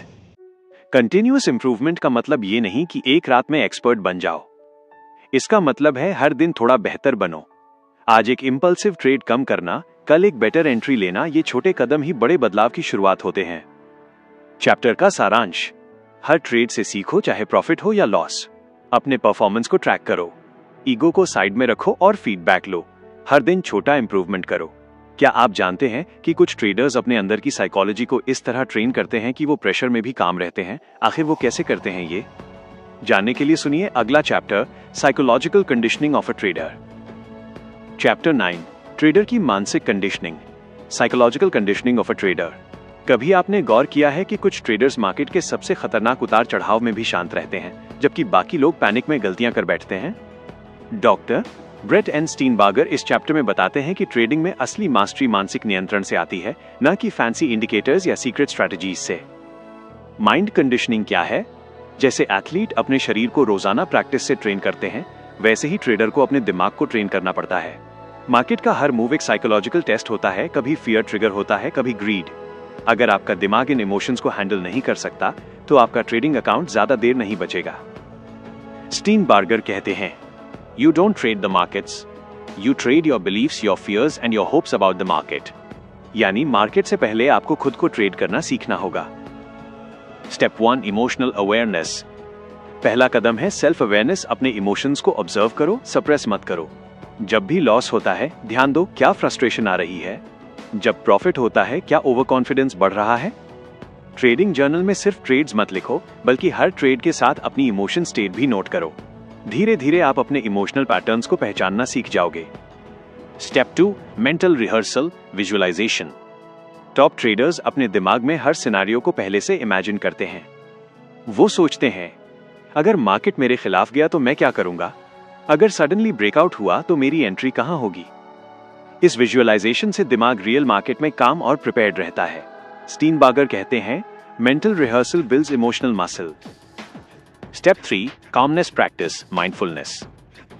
कंटिन्यूअस इंप्रूवमेंट का मतलब ये नहीं कि एक रात में एक्सपर्ट बन जाओ। इसका मतलब है हर दिन थोड़ा बेहतर बनो। आज एक इंपल्सिव ट्रेड कम करना, कल एक बेटर एंट्री लेना, ये छोटे कदम ही बड़े बदलाव की शुरुआत होते हैं। चैप्टर का सारांश। हर ट्रेड से सीखो, चाहे प्रॉफिट हो या लॉस। अपने परफॉर्मेंस को ट्रैक करो, ईगो को साइड में रखो और फीडबैक लो। हर दिन छोटा इंप्रूवमेंट करो। क्या आप जानते हैं कि कुछ ट्रेडर्स अपने अंदर की साइकोलॉजी को इस तरह ट्रेन करते हैं कि वो प्रेशर में भी काम रहते हैं? आखिर वो कैसे करते हैं ये जानने के लिए सुनिए अगला chapter, psychological conditioning of a trader. Chapter 9, trader की मानसिक conditioning, psychological conditioning of a trader. कभी आपने गौर किया है कि कुछ ट्रेडर्स मार्केट के सबसे खतरनाक उतार चढ़ाव में भी शांत रहते हैं, जबकि बाकी लोग पैनिक में गलतियां कर बैठते हैं? डॉक्टर ब्रेट एन स्टीनबार्गर इस चैप्टर में बताते हैं कि ट्रेडिंग में असली मास्टरी मानसिक नियंत्रण से आती है, न कि फैंसी इंडिकेटर्स या सीक्रेट स्ट्रैटेजीज से। माइंड कंडीशनिंग क्या है? जैसे एथलीट अपने शरीर को रोजाना प्रैक्टिस से ट्रेन करते हैं, वैसे ही ट्रेडर को अपने दिमाग को ट्रेन करना पड़ता है। मार्केट का हर मूव एक साइकोलॉजिकल टेस्ट होता है। कभी फियर ट्रिगर होता है, कभी ग्रीड। अगर आपका दिमाग इन इमोशंस को हैंडल नहीं कर सकता, तो आपका ट्रेडिंग अकाउंट ज्यादा देर नहीं बचेगा। स्टीनबार्गर कहते हैं, You don't trade the markets. You trade your beliefs, your fears and your hopes about the market. यानी मार्केट से पहले आपको खुद को ट्रेड करना सीखना होगा। Step 1, emotional awareness. पहला कदम है सेल्फ अवेयरनेस। अपने इमोशंस को ऑब्जर्व करो, सप्रेस मत करो। जब भी लॉस होता है, ध्यान दो क्या फ्रस्ट्रेशन आ रही है। जब प्रॉफिट होता है, क्या ओवर कॉन्फिडेंस बढ़ रहा है। ट्रेडिंग जर्नल में सिर्फ ट्रेड्स मत लिखो, बल्कि हर ट्रेड के साथ अपनी इमोशन स्टेट भी नोट करो। धीरे धीरे आप अपने इमोशनल पैटर्न्स को पहचानना सीख जाओगे। Step 2, mental rehearsal, visualisation. Top traders अपने दिमाग में हर सिनेरियो को पहले से इमेजिन करते हैं। वो सोचते हैं, अगर मार्केट मेरे खिलाफ गया तो मैं क्या करूंगा, अगर सडनली ब्रेकआउट हुआ तो मेरी एंट्री कहां होगी। इस विजुअलाइजेशन से दिमाग रियल मार्केट में काम और प्रिपेयर्ड रहता है। स्टीनबार्गर कहते हैं, mental rehearsal builds emotional muscle. Step 3, calmness practice, mindfulness.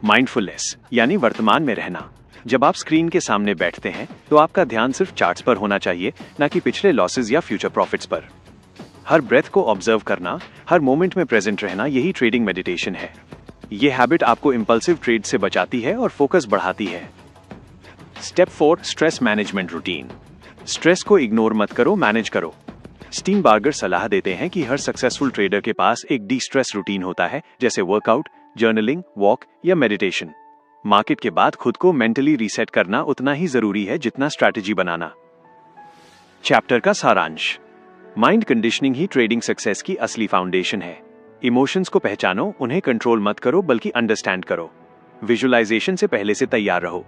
Mindfulness यानी वर्तमान में रहना। जब आप स्क्रीन के सामने बैठते हैं तो आपका ध्यान सिर्फ चार्ट्स पर होना चाहिए, न कि पिछले लॉसेस या फ्यूचर प्रॉफिट्स पर। हर ब्रेथ को ऑब्जर्व करना, हर मोमेंट में प्रेजेंट रहना, यही ट्रेडिंग मेडिटेशन है। ये हैबिट आपको इंपल्सिव ट्रेड से बचाती है और फोकस बढ़ाती है। Step 4, stress management routine. Stress को इग्नोर मत करो, मैनेज करो। स्टीनबार्गर सलाह देते हैं कि हर सक्सेसफुल ट्रेडर के पास एक डी स्ट्रेस रूटीन होता है, जैसे वर्कआउट, जर्नलिंग, वॉक या मेडिटेशन। मार्केट के बाद खुद को मेंटली रीसेट करना उतना ही जरूरी है जितना स्ट्रैटेजी बनाना। चैप्टर का सारांश। माइंड कंडीशनिंग ही ट्रेडिंग सक्सेस की असली फाउंडेशन है। इमोशंस को पहचानो, उन्हें कंट्रोल मत करो बल्कि अंडरस्टैंड करो। विजुअलाइजेशन से पहले से तैयार रहो।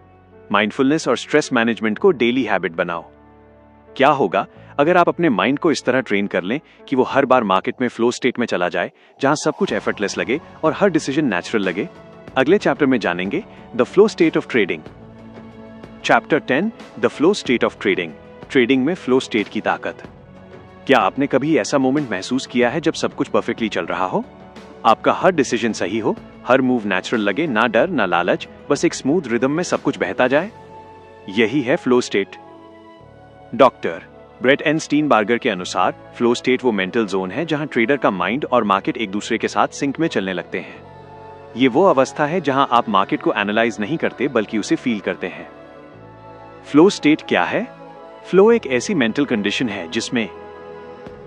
माइंडफुलनेस और स्ट्रेस मैनेजमेंट को डेली हैबिट बनाओ। क्या होगा अगर आप अपने माइंड को इस तरह ट्रेन कर लें कि वो हर बार मार्केट में फ्लो स्टेट में चला जाए, जहां सब कुछ एफर्टलेस लगे और हर डिसीजन नेचुरल लगे। अगले चैप्टर में जानेंगे the flow state of trading. Chapter 10 the flow state of trading. Trading में फ्लो स्टेट की ताकत। क्या आपने कभी ऐसा मोमेंट महसूस किया है जब सब कुछ परफेक्टली चल रहा हो, आपका हर डिसीजन सही हो, हर मूव नेचुरल लगे, ना डर ना लालच, बस एक स्मूथ रिदम में सब कुछ बहता जाए? यही है flow state. Doctor Brett N Steenbarger के अनुसार फ्लो स्टेट वो मेंटल जोन है जहां ट्रेडर का माइंड और मार्केट एक दूसरे के साथ सिंक में चलने लगते हैं। ये वो अवस्था है जहां आप मार्केट को एनालाइज नहीं करते बल्कि उसे फील करते हैं। फ्लो स्टेट क्या है? फ्लो एक ऐसी मेंटल कंडीशन है जिसमें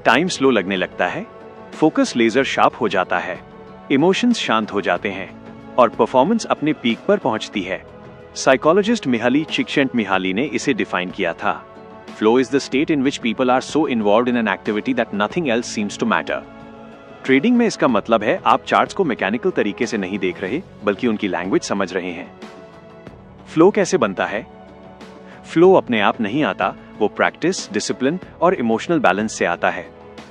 टाइम स्लो लगने लगता है, फोकस लेजर शार्प हो जाता है, इमोशंस शांत हो जाते हैं और परफॉर्मेंस अपने पीक पर पहुंचती है। साइकोलॉजिस्ट मिहाली चिक्शेंटमिहाली ने इसे डिफाइन किया था। Flow is the state in which people are so involved in an activity that nothing else seems to matter. Trading में इसका मतलब है आप चार्ट्स को मैकेनिकल तरीके से नहीं देख रहे बल्कि उनकी लैंग्वेज समझ रहे हैं। फ्लो कैसे बनता है? फ्लो अपने आप नहीं आता, वो प्रैक्टिस, डिसिप्लिन और इमोशनल बैलेंस से आता है।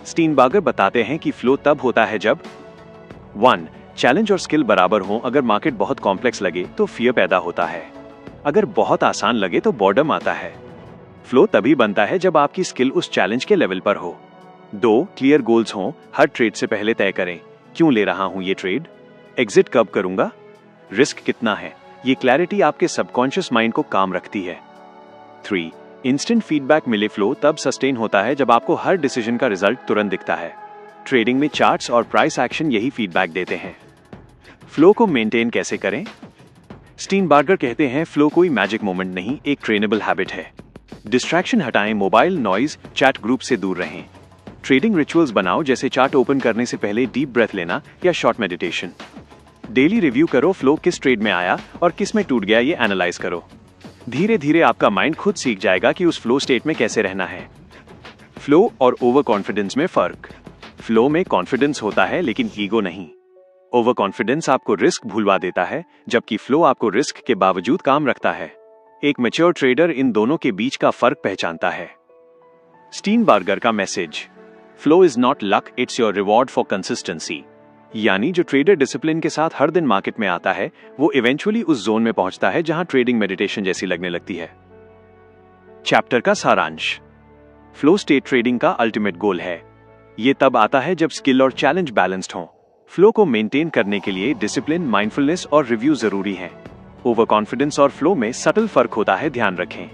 स्टीनबार्गर बताते हैं कि फ्लो तब होता है जब 1. चैलेंज और स्किल बराबर हो। अगर मार्केट बहुत कॉम्प्लेक्स लगे तो फियर पैदा होता है, अगर बहुत आसान लगे तो बॉर्डम आता है। फ्लो तभी बनता है जब आपकी स्किल उस चैलेंज के लेवल पर हो। 2. क्लियर गोल्स हों। हर ट्रेड से पहले तय करें, क्यों ले रहा हूं ये ट्रेड, एग्जिट कब करूंगा, रिस्क कितना है। ये क्लैरिटी आपके सबकॉन्शियस माइंड को काम रखती है। 3. इंस्टेंट फीडबैक मिले। फ्लो तब सस्टेन होता है जब आपको हर डिसीजन का रिजल्ट तुरंत दिखता है। ट्रेडिंग में चार्ट्स और प्राइस एक्शन यही फीडबैक देते हैं। फ्लो को मेंटेन कैसे करें? स्टीनबार्गर कहते हैं फ्लो कोई मैजिक मोमेंट नहीं, एक ट्रेनेबल हैबिट है। डिस्ट्रैक्शन हटाएं, मोबाइल, नॉइज, चैट ग्रुप से दूर रहें। ट्रेडिंग रिचुअल्स बनाओ, जैसे चार्ट ओपन करने से पहले डीप ब्रेथ लेना या शॉर्ट मेडिटेशन। डेली रिव्यू करो, फ्लो किस ट्रेड में आया और किस में टूट गया ये एनालाइज करो। धीरे धीरे आपका माइंड खुद सीख जाएगा कि उस फ्लो स्टेट में कैसे रहना है। फ्लो और ओवर कॉन्फिडेंस में फर्क। फ्लो में कॉन्फिडेंस होता है लेकिन ईगो नहीं। ओवर कॉन्फिडेंस आपको रिस्क भूलवा देता है, जबकि फ्लो आपको रिस्क के बावजूद काम रखता है। एक मैच्योर ट्रेडर इन दोनों के बीच का फर्क पहचानता है। स्टीनबार्गर का message, flow is not luck, it's your reward for consistency. यानी जो ट्रेडर डिसिप्लिन के साथ हर दिन मार्केट में आता है वो इवेंचुअली उस जोन में पहुंचता है जहां ट्रेडिंग मेडिटेशन जैसी लगने लगती है। चैप्टर का सारांश। फ्लो स्टेट ट्रेडिंग का अल्टीमेट गोल है। ये तब आता है जब स्किल और चैलेंज बैलेंस्ड हो। फ्लो को मेंटेन करने के लिए डिसिप्लिन, माइंडफुलनेस और रिव्यू जरूरी है। ओवर कॉन्फिडेंस और फ्लो में सटल फर्क होता है, ध्यान रखें।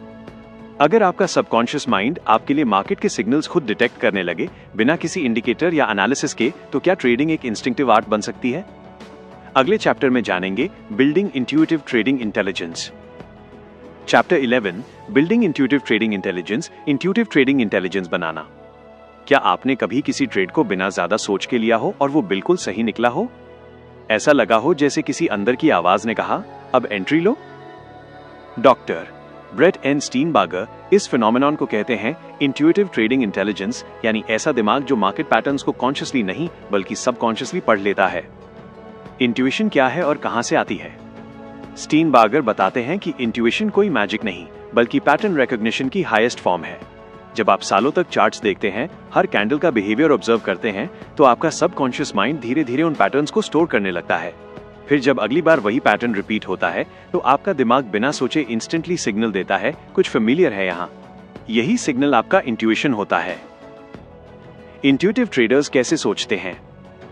अगर आपका सबकॉन्शियस माइंड आपके लिए मार्केट के सिग्नल्स खुद डिटेक्ट करने लगे बिना किसी इंडिकेटर या एनालिसिस के, तो क्या ट्रेडिंग एक इंस्टिंक्टिव आर्ट बन सकती है? अगले चैप्टर में जानेंगे building intuitive trading intelligence. Chapter 11 building intuitive trading intelligence. Intuitive trading intelligence बनाना। क्या आपने कभी किसी ट्रेड को बिना ज्यादा सोच के लिया हो और वो बिल्कुल सही निकला हो? ऐसा लगा हो जैसे किसी अंदर की आवाज ने कहा, अब एंट्री लो? डॉक्टर ब्रेट एन स्टीनबार्गर इस फिनोमेनॉन को कहते हैं इंट्यूटिव ट्रेडिंग इंटेलिजेंस, यानी ऐसा दिमाग जो मार्केट पैटर्न्स को कॉन्शियसली नहीं बल्कि सबकॉन्शियसली पढ़ लेता है। इंट्यूइशन क्या है और कहां से आती है? स्टीनबार्गर बताते हैं कि इंट्यूइशन कोई मैजिक नहीं बल्कि पैटर्न रिकॉग्निशन की हाईएस्ट फॉर्म है। जब आप सालों तक चार्ट्स देखते हैं, हर कैंडल का बिहेवियर ऑब्जर्व करते हैं, तो आपका सबकॉन्शियस माइंड धीरे धीरे उन पैटर्न्स को स्टोर करने लगता है। फिर जब अगली बार वही पैटर्न रिपीट होता है तो आपका दिमाग बिना सोचे इंस्टेंटली सिग्नल देता है, कुछ फेमिलियर है यहाँ। यही सिग्नल आपका इंट्यूइशन होता है। इंट्यूटिव ट्रेडर्स कैसे सोचते हैं?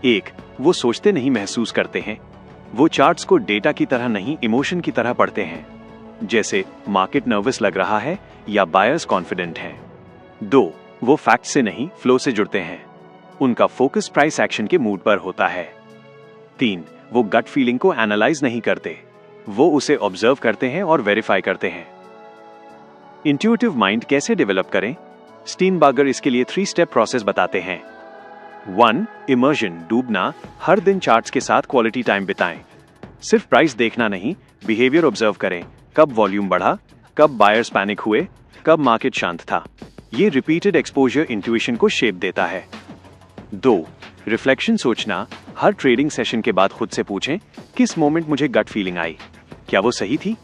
1. वो सोचते नहीं, महसूस करते हैं। वो चार्ट्स को डेटा की तरह नहीं, इमोशन की तरह पढ़ते हैं। जैसे मार्केट नर्वस लग रहा है या बायर्स कॉन्फिडेंट हैं। 2. वो फैक्ट से नहीं, फ्लो से जुड़ते हैं। उनका फोकस प्राइस एक्शन के मूड पर होता है। 3. वो गट फीलिंग को एनालाइज नहीं करते, वो उसे ऑब्जर्व करते हैं और वेरीफाई करते हैं। इंट्यूटिव माइंड कैसे डेवलप करें? स्टीनबार्गर इसके लिए 3 स्टेप प्रोसेस बताते हैं। 1. इमर्जन, डूबना। हर दिन चार्ट्स के साथ क्वालिटी टाइम बिताएं। सिर्फ प्राइस देखना नहीं, बिहेवियर ऑब्जर्व करें। कब वॉल्यूम बढ़ा, कब बायर्स पैनिक हुए, कब मार्केट शांत था। ये रिपीटेड एक्सपोजर इंट्यूशन को शेप देता है। 2. रिफ्लेक्शन सोचना। हर ट्रेडिंग सेशन के बाद खुद से पूछें, किस मोमेंट मुझे गट फीलिंग आई, क्या वो सही थी?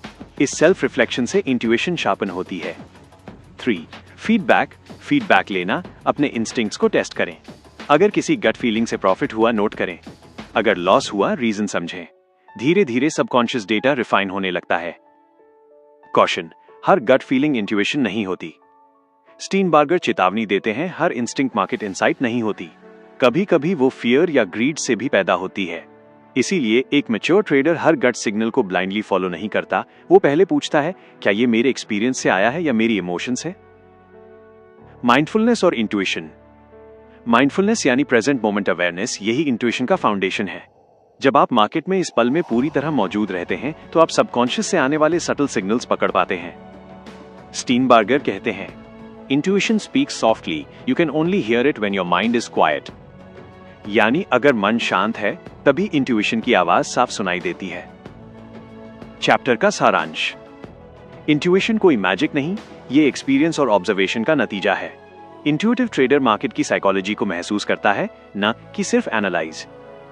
इस सेल्फ रिफ्लेक्शन से इंट्यूशन शार्पन होती है। 3. फीडबैक लेना। अपने इंस्टिंक्ट्स को टेस्ट करें। अगर किसी गट फीलिंग से प्रॉफिट हुआ, नोट करें। अगर लॉस हुआ, रीजन समझें। धीरे धीरे सबकॉन्शियस डेटा रिफाइन होने लगता है। कॉशन, हर गट फीलिंग इंट्यूशन नहीं होती। स्टीनबार्गर चेतावनी देते हैं, हर इंस्टिंक्ट मार्केट इंसाइट नहीं होती। कभी कभी वो फियर या ग्रीड से भी पैदा होती है। इसीलिए एक मैच्योर ट्रेडर हर गट सिग्नल को ब्लाइंडली फॉलो नहीं करता। वो पहले पूछता है, क्या ये मेरे एक्सपीरियंस से आया है या मेरी इमोशंस है? माइंडफुलनेस और इंट्यूशन। माइंडफुलनेस यानी प्रेजेंट मोमेंट अवेयरनेस, यही इंट्यूशन का फाउंडेशन है। जब आप मार्केट में इस पल में पूरी तरह मौजूद रहते हैं तो आप सबकॉन्शियस से आने वाले सटल सिग्नल्स पकड़ पाते हैं। स्टीनबार्गर कहते हैं, intuition speaks softly, you can only here it when your mind is quite. यानी अगर मन शांत है तभी इंट्यूशन की आवाज साफ सुनाई देती है। चैप्टर का सारांश। इंट्यूशन कोई मैजिक नहीं, ये एक्सपीरियंस और ऑब्जर्वेशन का नतीजा है। इंट्यूटिव ट्रेडर मार्केट की साइकोलॉजी को महसूस करता है, न कि सिर्फ एनालाइज।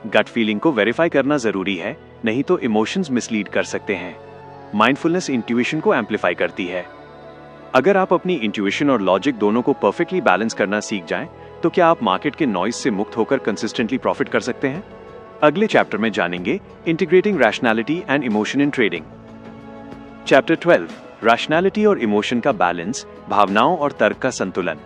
गट फीलिंग को वेरीफाई करना जरूरी है, नहीं तो इमोशंस मिसलीड कर सकते हैं। माइंडफुलनेस इंट्यूशन को एम्पलीफाई करती है। अगर आप अपनी इंट्यूशन और लॉजिक दोनों को परफेक्टली बैलेंस करना सीख जाएं, तो क्या आप मार्केट के नॉइज से मुक्त होकर कंसिस्टेंटली प्रॉफिट कर सकते हैं? अगले चैप्टर में जानेंगे integrating rationality and emotion in trading. Chapter 12, rationality और इमोशन का बैलेंस, भावनाओं और तर्क का संतुलन।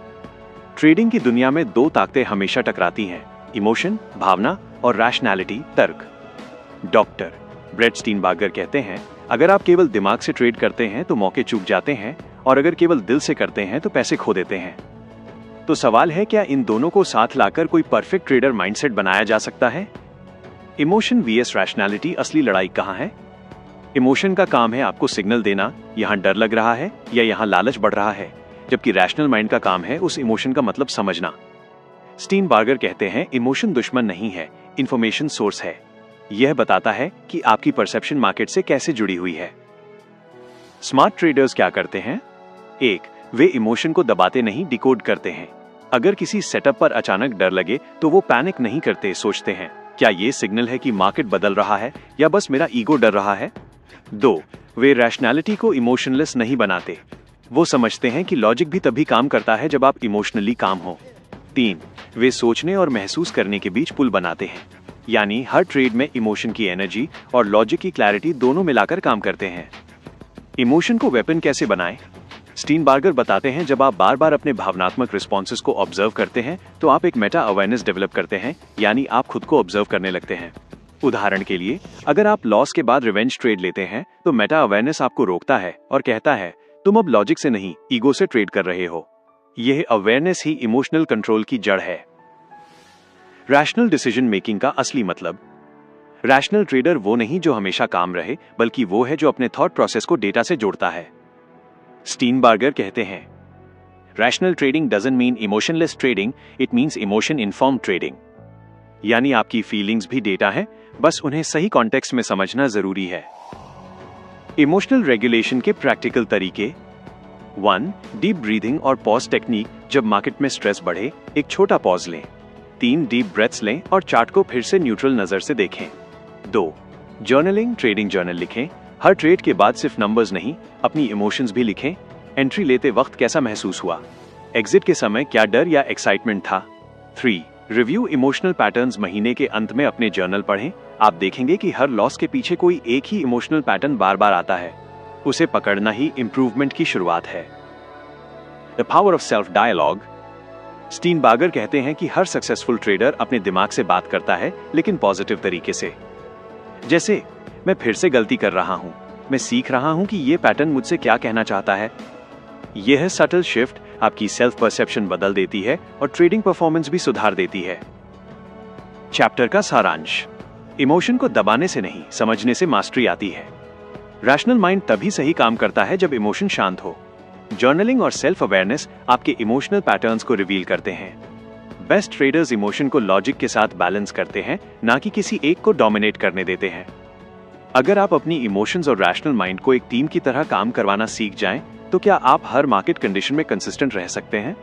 ट्रेडिंग की दुनिया में दो ताकतें हमेशा टकराती हैं, इमोशन भावना और रैशनैलिटी तर्क। डॉक्टर ब्रेट स्टीनबार्गर कहते हैं, अगर आप केवल दिमाग से ट्रेड करते हैं तो मौके चूक जाते हैं, और अगर केवल दिल से करते हैं तो पैसे खो देते हैं। तो सवाल है, क्या इन दोनों को साथ लाकर कोई परफेक्ट ट्रेडर माइंडसेट बनाया जा सकता है? इमोशन वीएस रैशनैलिटी, असली लड़ाई कहां है? इमोशन का काम है आपको सिग्नल देना, यहां डर लग रहा है या यहां लालच बढ़ रहा है, जबकि रैशनल माइंड का काम है उस इमोशन का मतलब समझना। स्टीनबार्गर कहते हैं, इमोशन दुश्मन नहीं है, इंफॉर्मेशन सोर्स है। यह बताता है कि आपकी परसेप्शन मार्केट से कैसे जुड़ी हुई है। स्मार्ट ट्रेडर्स क्या करते हैं? 1. वे इमोशन को दबाते नहीं, डिकोड करते हैं। अगर किसी सेटअप पर अचानक डर लगे तो वो पैनिक नहीं करते, सोचते हैं, क्या ये सिग्नल है कि मार्केट बदल रहा है या बस मेरा ईगो डर रहा है? 2. वे रैशनैलिटी को इमोशनलेस नहीं बनाते। वो समझते हैं कि लॉजिक भी तभी काम करता है जब आप इमोशनली काम हो। 3. वे सोचने और महसूस करने के बीच पुल बनाते हैं, यानी हर ट्रेड में इमोशन की एनर्जी और लॉजिक की क्लैरिटी दोनों मिलाकर काम करते हैं। इमोशन को वेपन कैसे बनाएं? स्टीनबार्गर बताते हैं, जब आप बार बार अपने भावनात्मक रिस्पॉन्सेस को ऑब्जर्व करते हैं तो आप एक मेटा अवेयरनेस डेवलप करते हैं, यानी आप खुद को ऑब्जर्व करने लगते हैं। उदाहरण के लिए, अगर आप लॉस के बाद रिवेंज ट्रेड लेते हैं तो मेटा अवेयरनेस आपको रोकता है और कहता है, तुम अब लॉजिक से नहीं ईगो से ट्रेड कर रहे हो। यह अवेयरनेस ही इमोशनल कंट्रोल की जड़ है। रैशनल डिसीजन मेकिंग का असली मतलब। रैशनल ट्रेडर वो नहीं जो हमेशा काम रहे, बल्कि वो है जो अपने थॉट प्रोसेस को डेटा से जोड़ता है। स्टीनबार्गर कहते हैं, rational trading doesn't mean emotionless trading, it means emotion informed trading. यानी आपकी फीलिंग्स भी डेटा है, बस उन्हें सही कॉन्टेक्स्ट में समझना जरूरी है। इमोशनल रेगुलेशन के प्रैक्टिकल तरीके। 1. डीप ब्रीदिंग और पॉज टेक्निक। जब मार्केट में स्ट्रेस बढ़े, एक छोटा पॉज लें। 3. डीप ब्रेथ्स लें और चार्ट को फिर से न्यूट्रल नजर से देखें। 2. जर्नलिंग, ट्रेडिंग जर्नल लिखें। हर ट्रेड के बाद सिर्फ नंबर्स नहीं, अपनी इमोशंस भी लिखें। एंट्री लेते वक्त कैसा महसूस हुआ, एग्जिट के समय क्या डर या एक्साइटमेंट था। 3. Review emotional patterns. महीने के अंत में अपने जर्नल पढ़ें, आप देखेंगे कि हर लॉस के पीछे कोई एक ही इमोशनल पैटर्न बार बार आता है। उसे पकड़ना ही इंप्रूवमेंट की शुरुआत है। The power of self dialogue. Steenbarger कहते हैं कि हर सक्सेसफुल ट्रेडर अपने दिमाग से बात करता है, लेकिन पॉजिटिव तरीके से। जैसे, मैं फिर से गलती कर रहा हूं, मैं सीख रहा हूं कि यह पैटर्न मुझसे क्या कहना चाहता है। यह सटल शिफ्ट आपकी सेल्फ परसेप्शन बदल देती है और ट्रेडिंग परफॉर्मेंस भी सुधार देती है। चैप्टर का सारांश। इमोशन को दबाने से नहीं, समझने से मास्टरी आती है। रैशनल माइंड तभी सही काम करता है जब इमोशन शांत हो। जर्नलिंग और सेल्फ अवेयरनेस आपके इमोशनल पैटर्न्स को रिवील करते हैं। बेस्ट ट्रेडर्स इमोशन को लॉजिक के साथ बैलेंस करते हैं, ना कि किसी एक को डोमिनेट करने देते हैं। अगर आप अपनी इमोशंस और रैशनल माइंड को एक टीम की तरह काम करवाना सीख जाएं, तो क्या आप हर मार्केट कंडीशन में कंसिस्टेंट रह सकते हैं?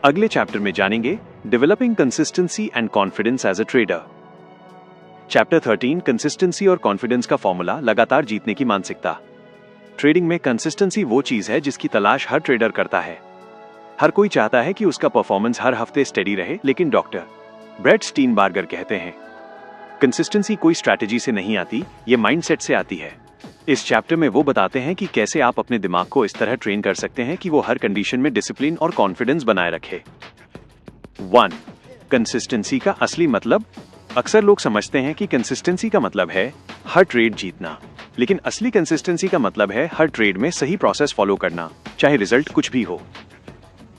अगले चैप्टर में जानेंगे developing consistency and confidence as a trader. Chapter 13 consistency और कॉन्फिडेंस का फॉर्मूला, लगातार जीतने की मानसिकता। ट्रेडिंग में कंसिस्टेंसी वो चीज है जिसकी तलाश हर ट्रेडर करता है। हर कोई चाहता है कि उसका परफॉर्मेंस हर हफ्ते स्टेडी रहे, लेकिन डॉक्टर ब्रेट स्टीनबार्गर कहते हैं कंसिस्टेंसी कोई स्ट्रैटेजी से नहीं आती, ये माइंडसेट से आती है। इस चैप्टर में वो बताते हैं कि कैसे आप अपने दिमाग को इस तरह ट्रेन कर सकते हैं कि वो हर कंडीशन में डिसिप्लिन और कॉन्फिडेंस बनाए रखे। 1. कंसिस्टेंसी का असली मतलब। अक्सर लोग समझते हैं कि कंसिस्टेंसी का मतलब है हर ट्रेड जीतना, लेकिन असली कंसिस्टेंसी का मतलब है हर ट्रेड में सही प्रोसेस फॉलो करना, चाहे रिजल्ट कुछ भी हो।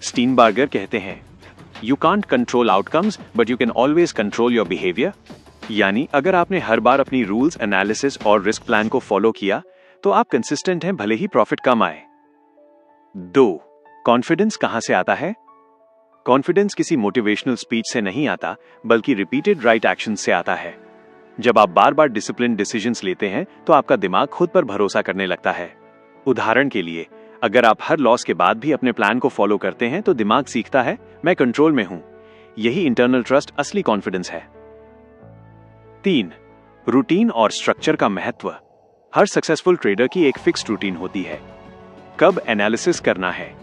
स्टीनबार्गर कहते हैं you can't control outcomes but you can always control your behaviour. यानी अगर आपने हर बार अपनी रूल्स, एनालिसिस और रिस्क प्लान को फॉलो किया तो आप कंसिस्टेंट हैं, भले ही प्रॉफिट कम आए। 2. कॉन्फिडेंस कहां से आता है? कॉन्फिडेंस किसी मोटिवेशनल स्पीच से नहीं आता, बल्कि रिपीटेड राइट एक्शन से आता है। जब आप बार बार डिसिप्लिन डिसीजंस लेते हैं तो आपका दिमाग खुद पर भरोसा करने लगता है। उदाहरण के लिए, अगर आप हर लॉस के बाद भी अपने प्लान को फॉलो करते हैं तो दिमाग सीखता है मैं कंट्रोल में हूं। यही इंटरनल ट्रस्ट असली कॉन्फिडेंस है। 3. रूटीन और स्ट्रक्चर का महत्व। हर सक्सेसफुल ट्रेडर की एक फिक्स्ड रूटीन होती है। कब एनालिसिस करना है,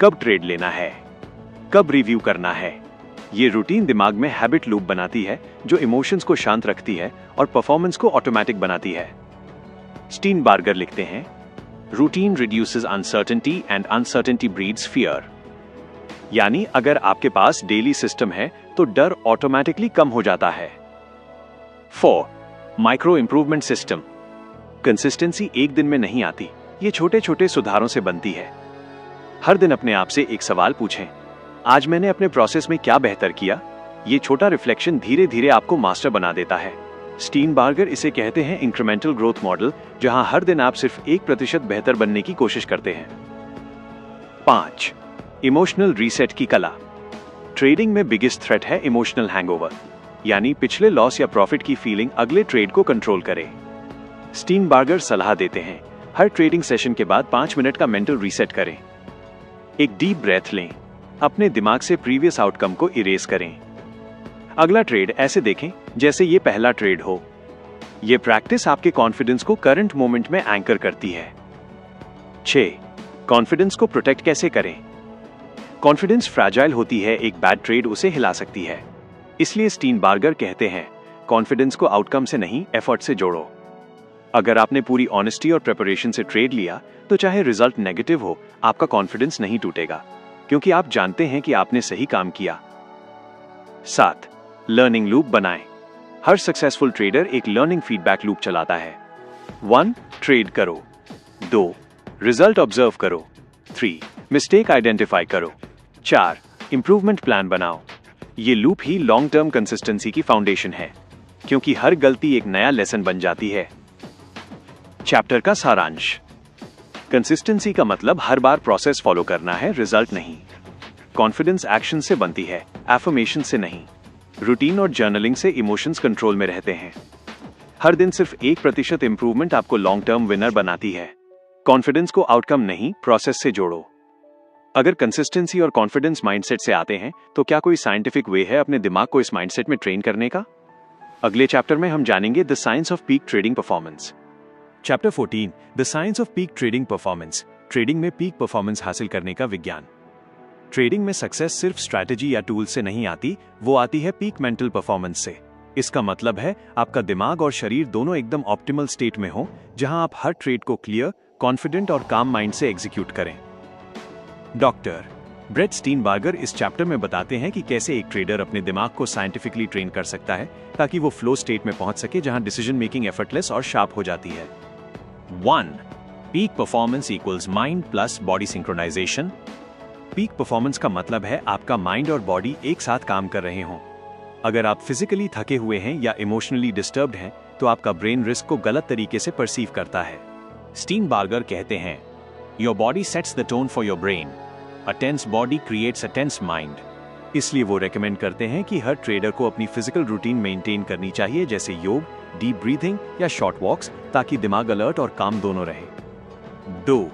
कब ट्रेड लेना है, कब रिव्यू करना है। ये रूटीन दिमाग में हैबिट लूप बनाती है जो इमोशंस को शांत रखती है और परफॉर्मेंस को ऑटोमेटिक बनाती है। स्टीनबार्गर लिखते हैं routine reduces uncertainty and uncertainty breeds fear. यानी अगर आपके पास डेली सिस्टम है तो डर ऑटोमेटिकली कम हो जाता है। 4. Micro improvement system. कंसिस्टेंसी एक दिन में नहीं आती, ये छोटे छोटे सुधारों से बनती है। हर दिन अपने आप से एक सवाल पूछें, आज मैंने अपने प्रोसेस में क्या बेहतर किया? ये छोटा रिफ्लेक्शन धीरे धीरे आपको मास्टर बना देता है। स्टीनबार्गर इसे कहते हैं इंक्रीमेंटल ग्रोथ मॉडल, जहां हर दिन आप सिर्फ 1% बेहतर बनने की कोशिश करते हैं। 5. इमोशनल रीसेट की कला। ट्रेडिंग में बिगेस्ट थ्रेट है इमोशनल हैंगओवर, यानी पिछले लॉस या प्रॉफिट की फीलिंग अगले ट्रेड को कंट्रोल करे। स्टीनबार्गर सलाह देते हैं हर ट्रेडिंग सेशन के बाद 5 मिनट का मेंटल रीसेट करें। एक डीप ब्रेथ लें, अपने दिमाग से प्रीवियस आउटकम को इरेज करें। अगला ट्रेड ऐसे देखें जैसे ये पहला ट्रेड हो। ये प्रैक्टिस आपके कॉन्फिडेंस को करंट मोमेंट में एंकर करती है। 6. कॉन्फिडेंस को प्रोटेक्ट कैसे करें? कॉन्फिडेंस फ्रैजाइल होती है, एक बैड ट्रेड उसे हिला सकती है। इसलिए स्टीनबार्गर कहते हैं कॉन्फिडेंस को आउटकम से नहीं, एफर्ट से जोड़ो। अगर आपने पूरी ऑनेस्टी और प्रिपरेशन से ट्रेड लिया तो चाहे रिजल्ट नेगेटिव हो, आपका कॉन्फिडेंस नहीं टूटेगा, क्योंकि आप जानते हैं कि आपने सही काम किया। 7. लर्निंग लूप बनाएं। हर सक्सेसफुल ट्रेडर एक लर्निंग फीडबैक लूप चलाता है। 1. ट्रेड करो। 2. रिजल्ट ऑब्जर्व करो। 3. मिस्टेक आइडेंटिफाई करो। 4. इंप्रूवमेंट प्लान बनाओ। ये लूप ही लॉन्ग टर्म कंसिस्टेंसी की फाउंडेशन है, क्योंकि हर गलती एक नया लेसन बन जाती है। चैप्टर का सारांश। कंसिस्टेंसी का मतलब हर बार प्रोसेस फॉलो करना है, रिजल्ट नहीं। कॉन्फिडेंस एक्शन से बनती है, एफर्मेशन से नहीं। रूटीन और जर्नलिंग से इमोशंस कंट्रोल में रहते हैं। हर दिन सिर्फ 1% इंप्रूवमेंट आपको लॉन्ग टर्म विनर बनाती है। कॉन्फिडेंस को आउटकम नहीं, प्रोसेस से जोड़ो। अगर कंसिस्टेंसी और कॉन्फिडेंस माइंडसेट से आते हैं तो क्या कोई साइंटिफिक वे है अपने दिमाग को इस माइंडसेट में ट्रेन करने का? अगले चैप्टर में हम जानेंगे the science off peak trading performance. Chapter 14 the science off peak trading performance. Trading में पीक परफॉर्मेंस हासिल करने का विज्ञान। ट्रेडिंग में सक्सेस सिर्फ स्ट्रैटेजी या टूल से नहीं आती, वो आती है पीक मेंटल परफॉर्मेंस से। इसका मतलब है आपका दिमाग और शरीर दोनों एकदम ऑप्टिमल स्टेट में हो, जहां आप हर ट्रेड को क्लियर, कॉन्फिडेंट और काम माइंड से एग्जीक्यूट करें। डॉक्टर ब्रेट स्टीनबार्गर इस चैप्टर में बताते हैं कि कैसे एक ट्रेडर अपने दिमाग को साइंटिफिकली ट्रेन कर सकता है ताकि वो फ्लो स्टेट में पहुंच सके, जहां डिसीजन मेकिंग एफर्टलेस और शार्प हो जाती है। 1. Peak performance equals mind plus body synchronisation. Peak performance का मतलब है आपका माइंड और बॉडी एक साथ काम कर रहे हों। अगर आप फिजिकली थके हुए हैं या इमोशनली डिस्टर्ब्ड हैं तो आपका ब्रेन रिस्क को गलत तरीके से परसीव करता है। स्टीनबार्गर कहते हैं your body sets the tone for your brain, a tense body creates a tense mind. इसलिए वो रेकमेंड करते हैं कि हर ट्रेडर को अपनी फिजिकल रूटीन मेंटेन करनी चाहिए, जैसे योग, डीप ब्रीथिंग या शॉर्ट वॉक्स ताकि दिमाग अलर्ट और काम दोनों रहे। 2.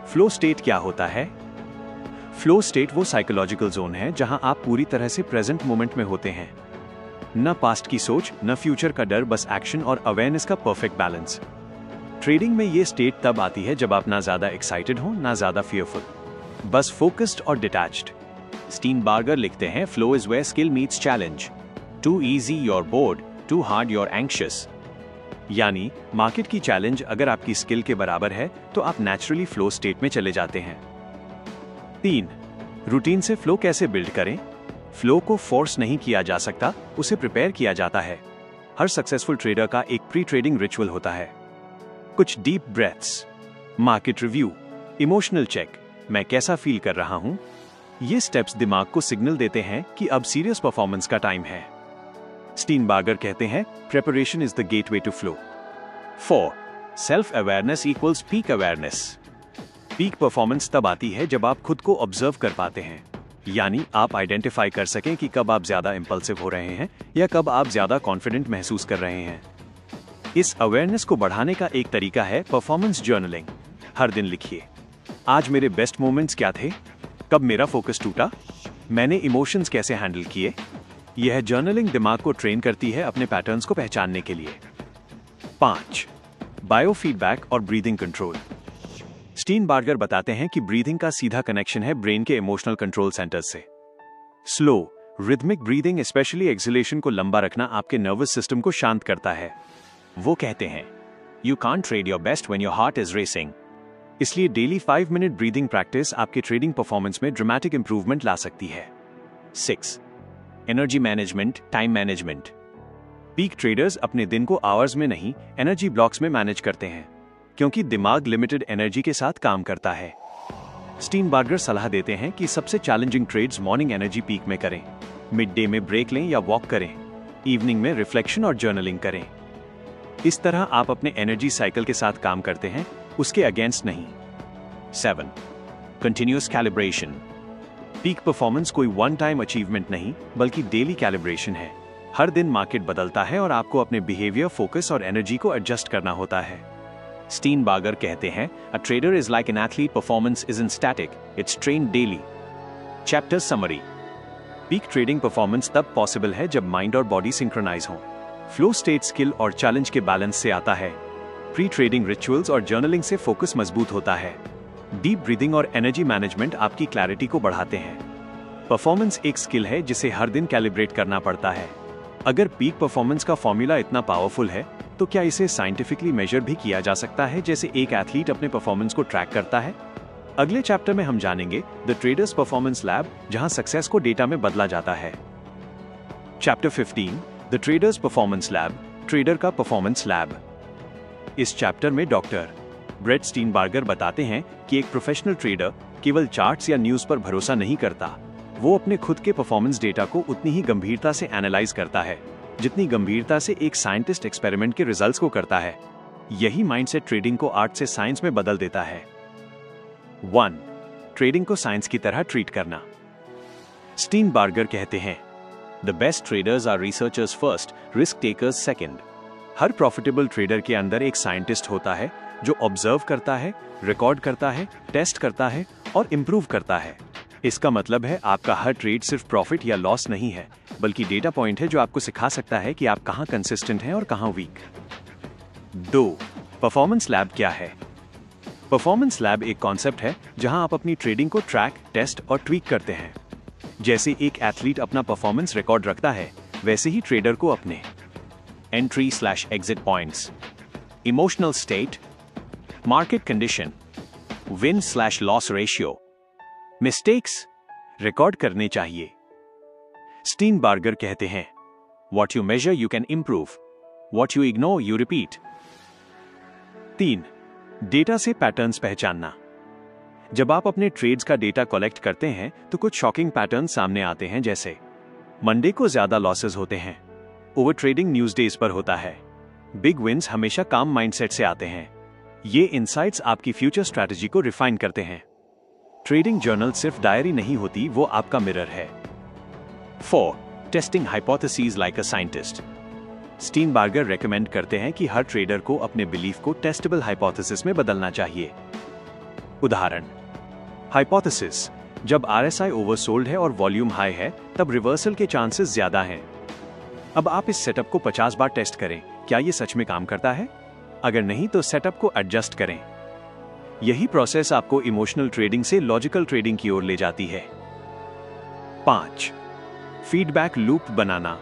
फ्लो स्टेट क्या होता है? फ्लो स्टेट वो साइकोलॉजिकल जोन है जहां आप पूरी तरह से प्रेजेंट मोमेंट में होते हैं। न पास्ट की सोच, न फ्यूचर का डर, बस एक्शन और अवेयरनेस का परफेक्ट बैलेंस। ट्रेडिंग में ये स्टेट तब आती है जब आप ना ज्यादा एक्साइटेड हो ना ज्यादा फियरफुल, बस फोकस्ड और डिटैच्ड। स्टीनबार्गर लिखते हैं, flow is where skill meets challenge. Too easy you're bored, too hard you're anxious. यानी मार्केट की चैलेंज अगर आपकी स्किल के बराबर है तो आप नेचुरली फ्लो स्टेट में चले जाते हैं। 3. रूटीन से फ्लो कैसे बिल्ड करें? फ्लो को फोर्स नहीं किया जा सकता, उसे प्रिपेयर किया जाता है। हर सक्सेसफुल ट्रेडर का एक प्री ट्रेडिंग रिचुअल होता है। कुछ deep breaths, market review, emotional check, मैं कैसा फील कर रहा हूं। ये स्टेप्स दिमाग को सिग्नल देते हैं कि अब सीरियस परफॉर्मेंस का टाइम है। स्टीनबार्गर कहते हैं, preparation is the gateway to flow. 4. Self awareness equals peak awareness. Peak performance तब आती है जब आप खुद को ऑब्जर्व कर पाते हैं, यानी आप आइडेंटिफाई कर सकें कि कब आप ज्यादा इंपल्सिव हो रहे हैं या कब आप ज्यादा कॉन्फिडेंट महसूस कर रहे हैं। इस अवेयरनेस को बढ़ाने का एक तरीका है परफॉर्मेंस जर्नलिंग। हर दिन लिखिए, आज मेरे बेस्ट मोमेंट्स क्या थे, कब मेरा फोकस टूटा, मैंने इमोशंस कैसे हैंडल किए। यह जर्नलिंग दिमाग को ट्रेन करती है अपने पैटर्न्स को पहचानने के लिए। 5. बायोफीडबैक और ब्रीदिंग कंट्रोल। स्टीनबार्गर बताते हैं कि ब्रीदिंग का सीधा कनेक्शन है ब्रेन के इमोशनल कंट्रोल सेंटर से। Slow, rhythmic breathing, specially exhalation को लंबा रखना, आपके नर्वस सिस्टम को शांत करता है। वो कहते हैं, you can't trade your best when your heart is racing. इसलिए डेली 5 मिनट ब्रीदिंग प्रैक्टिस आपके ट्रेडिंग परफॉर्मेंस में ड्रामेटिक इंप्रूवमेंट ला सकती है। 6. Energy management, time management. Peak traders अपने दिन को आवर्स में नहीं, एनर्जी ब्लॉक्स में मैनेज करते हैं, क्योंकि दिमाग लिमिटेड एनर्जी के साथ काम करता है। स्टीनबार्गर सलाह देते हैं कि सबसे challenging trades morning energy peak में करें, मिड डे में ब्रेक लें या वॉक करें, इवनिंग में रिफ्लेक्शन और जर्नलिंग करें। इस तरह आप अपने एनर्जी साइकिल के साथ काम करते हैं, उसके अगेंस्ट नहीं। 7. Continuous calibration. पीक परफॉर्मेंस कोई वन टाइम अचीवमेंट नहीं, बल्कि डेली कैलिब्रेशन है। हर दिन मार्केट बदलता है और आपको अपने बिहेवियर, फोकस और एनर्जी को एडजस्ट करना होता है। स्टीनबार्गर कहते हैं, a trader is like an athlete, performance isn't static, it's trained daily. Chapter summary. Peak trading performance तब पॉसिबल है जब माइंड और बॉडी सिंक्रोनाइज हो। फ्लो स्टेट स्किल और चैलेंज के बैलेंस से आता है। प्री ट्रेडिंग रिचुअल्स और जर्नलिंग से फोकस मजबूत होता है। डीप ब्रीदिंग और एनर्जी मैनेजमेंट आपकी क्लैरिटी को बढ़ाते हैं। परफॉर्मेंस एक स्किल है जिसे हर दिन कैलिब्रेट करना पड़ता है। अगर पीक परफॉर्मेंस का फॉर्मूला इतना पावरफुल है तो क्या इसे साइंटिफिकली मेजर भी किया जा सकता है, जैसे एक एथलीट अपने परफॉर्मेंस को ट्रैक करता है? अगले चैप्टर में हम जानेंगे द ट्रेडर्स परफॉर्मेंस लैब, जहां सक्सेस को डेटा में बदला जाता है। Chapter 15, the traders performance lab, trader का परफॉर्मेंस लैब। इस चैप्टर में डॉक्टर ब्रेट स्टीनबार्गर बताते हैं कि एक प्रोफेशनल ट्रेडर केवल चार्ट्स या न्यूज पर भरोसा नहीं करता, वो अपने खुद के परफॉर्मेंस डेटा को उतनी ही गंभीरता से एनालाइज करता है जितनी गंभीरता से एक साइंटिस्ट एक्सपेरिमेंट के रिजल्ट्स को करता है। यही माइंडसेट ट्रेडिंग को आर्ट से साइंस में बदल देता है। 1. ट्रेडिंग को साइंस की तरह ट्रीट करना। स्टीनबार्गर कहते हैं, the best traders are researchers first, risk takers second. हर प्रॉफिटेबल ट्रेडर के अंदर एक साइंटिस्ट होता है जो ऑब्जर्व करता है, रिकॉर्ड करता है, टेस्ट करता है और इंप्रूव करता है। इसका मतलब है आपका हर ट्रेड सिर्फ प्रॉफिट या लॉस नहीं है, बल्कि डेटा पॉइंट है जो आपको सिखा सकता है कि आप कहां कंसिस्टेंट हैं और कहां वीक। 2. परफॉर्मेंस लैब क्या है? परफॉर्मेंस लैब एक कॉन्सेप्ट है जहां आप अपनी ट्रेडिंग को ट्रैक, टेस्ट और ट्वीक करते हैं। जैसे एक एथलीट अपना परफॉर्मेंस रिकॉर्ड रखता है, वैसे ही ट्रेडर को अपने entry exit points, emotional state, market condition, win loss ratio, mistakes record करने चाहिए। स्टीनबार्गर कहते हैं, What you measure you can improve, what you ignore you repeat. 3. Data से पैटर्न्स पहचानना। जब आप अपने ट्रेड्स का डेटा कलेक्ट करते हैं तो कुछ शॉकिंग पैटर्न सामने आते हैं, जैसे मंडे को ज्यादा लॉसेस होते हैं, ओवर ट्रेडिंग न्यूज डेज पर होता है, बिग विन्स हमेशा काम माइंडसेट से आते हैं। ये इनसाइट्स आपकी फ्यूचर स्ट्रैटेजी को रिफाइन करते हैं। ट्रेडिंग जर्नल सिर्फ डायरी नहीं होती, वो आपका मिरर है। 4. Testing hypothesis like a scientist. Steenbarger recommend करते हैं कि हर ट्रेडर को अपने बिलीफ को टेस्टेबल हाइपोथेसिस में बदलना चाहिए। उदाहरण, हाइपोथेसिस, जब RSI ओवरसोल्ड है और वॉल्यूम हाई है तब रिवर्सल के चांसेस ज्यादा हैं। अब आप इस सेटअप को 50 बार टेस्ट करें, क्या ये सच में काम करता है? अगर नहीं तो सेटअप को एडजस्ट करें। यही प्रोसेस आपको इमोशनल ट्रेडिंग से लॉजिकल ट्रेडिंग की ओर ले जाती है। 5. फीडबैक लूप बनाना।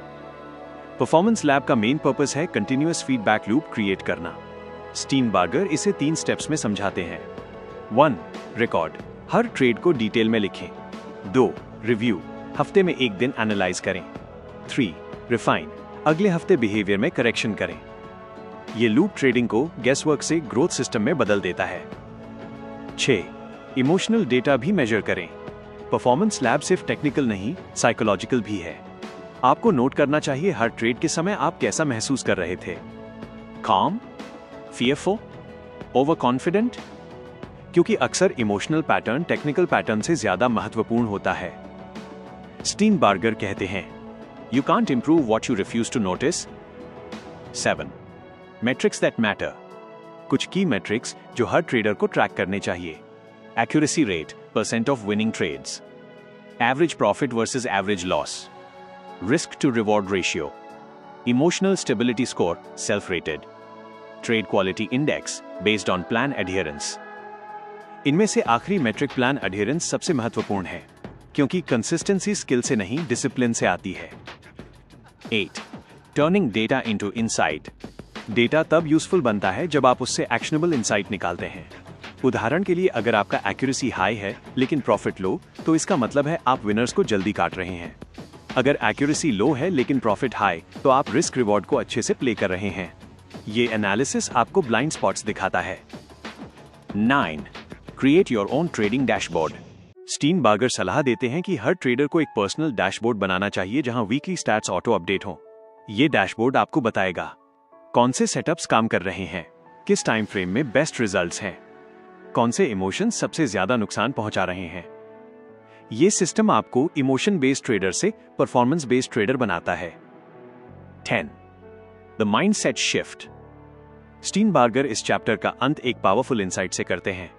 परफॉर्मेंस लैब का मेन पर्पस है कंटिन्यूअस फीडबैक लूप क्रिएट करना। स्टीनबार्गर इसे 3 स्टेप्स में समझाते हैं। 1. रिकॉर्ड, हर ट्रेड को डिटेल में लिखें। 2. रिव्यू, हफ्ते में 1 दिन एनालाइज करें। 3. रिफाइन, अगले हफ्ते बिहेवियर में करेक्शन करें। ये लूप ट्रेडिंग को गेसवर्क से ग्रोथ सिस्टम में बदल देता है। 6. इमोशनल डेटा भी मेजर करें। परफॉर्मेंस लैब सिर्फ टेक्निकल नहीं, साइकोलॉजिकल भी है। आपको नोट करना चाहिए हर ट्रेड के समय आप कैसा महसूस कर रहे थे। काम, फियरफुल, ओवर कॉन्फिडेंट? क्योंकि अक्सर इमोशनल पैटर्न टेक्निकल पैटर्न से ज्यादा महत्वपूर्ण होता है। स्टीनबार्गर कहते हैं, you can't improve what you refuse to notice. 7. Metrics that matter. कुछ की मेट्रिक्स जो हर ट्रेडर को ट्रैक करने चाहिए। Accuracy rate, % of winning trades, average profit versus average loss, risk to reward ratio, emotional stability score, self rated, trade quality index based on plan adherence. इनमें से आखिरी metric plan adherence सबसे महत्वपूर्ण है, क्योंकि कंसिस्टेंसी स्किल से नहीं discipline से आती है। 8. Turning data into insight. Data तब यूजफुल बनता है जब आप उससे एक्शनेबल इनसाइट निकालते हैं। उदाहरण के लिए, अगर आपका एक्यूरेसी हाई है लेकिन प्रॉफिट लो, तो इसका मतलब है आप विनर्स को जल्दी काट रहे हैं। अगर एक्यूरेसी लो है लेकिन प्रॉफिट हाई, तो आप रिस्क रिवॉर्ड को अच्छे से प्ले कर रहे हैं। ये एनालिसिस आपको ब्लाइंड स्पॉट्स दिखाता है। 9. Create your own trading dashboard. Steenbarger सलाह देते हैं कि हर ट्रेडर को एक पर्सनल डैशबोर्ड बनाना चाहिए जहां वीकली स्टैट्स ऑटो अपडेट हो। ये डैशबोर्ड आपको बताएगा कौन से सेटअप्स काम कर रहे हैं, किस टाइम फ्रेम में बेस्ट रिजल्ट्स हैं, कौन से इमोशंस सबसे ज्यादा नुकसान पहुंचा रहे हैं। ये सिस्टम आपको इमोशन बेस्ड ट्रेडर से परफॉर्मेंस बेस्ड ट्रेडर बनाता है। 10. The mindset shift. स्टीनबार्गर इस चैप्टर का अंत एक पावरफुल इंसाइट से करते हैं।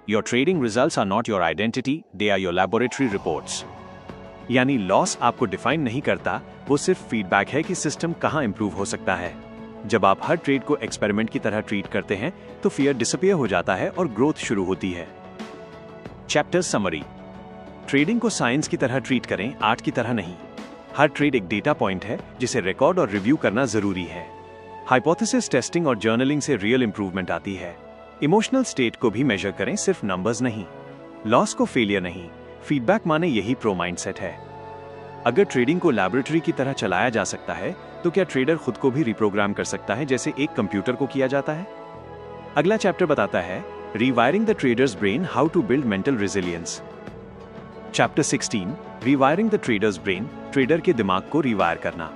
Your trading results are not your identity, they are your laboratory reports. यानी लॉस आपको डिफाइन नहीं करता, वो सिर्फ फीडबैक है कि सिस्टम कहां इंप्रूव हो सकता है। जब आप हर ट्रेड को एक्सपेरिमेंट की तरह ट्रीट करते हैं तो फियर डिसअपीयर हो जाता है और ग्रोथ शुरू होती है। Chapter summary. ट्रेडिंग को साइंस की तरह ट्रीट करें, आर्ट की तरह नहीं। हर ट्रेड एक डेटा पॉइंट है जिसे रिकॉर्ड और रिव्यू करना जरूरी है। हाइपोथेसिस टेस्टिंग और जर्नलिंग से रियल इंप्रूवमेंट आती है। इमोशनल स्टेट को भी मेजर करें, सिर्फ नंबर्स नहीं। लॉस को फेलियर नहीं, फीडबैक माने यही प्रो माइंडसेट है। अगर ट्रेडिंग को लैबोरेटरी की तरह चलाया जा सकता है, तो क्या ट्रेडर खुद को भी रिप्रोग्राम कर सकता है जैसे एक कंप्यूटर को किया जाता है? अगला चैप्टर बताता है rewiring the trader's brain, how to build mental resilience. Chapter 16 rewiring the trader's brain, trader के दिमाग को रिवायर करना।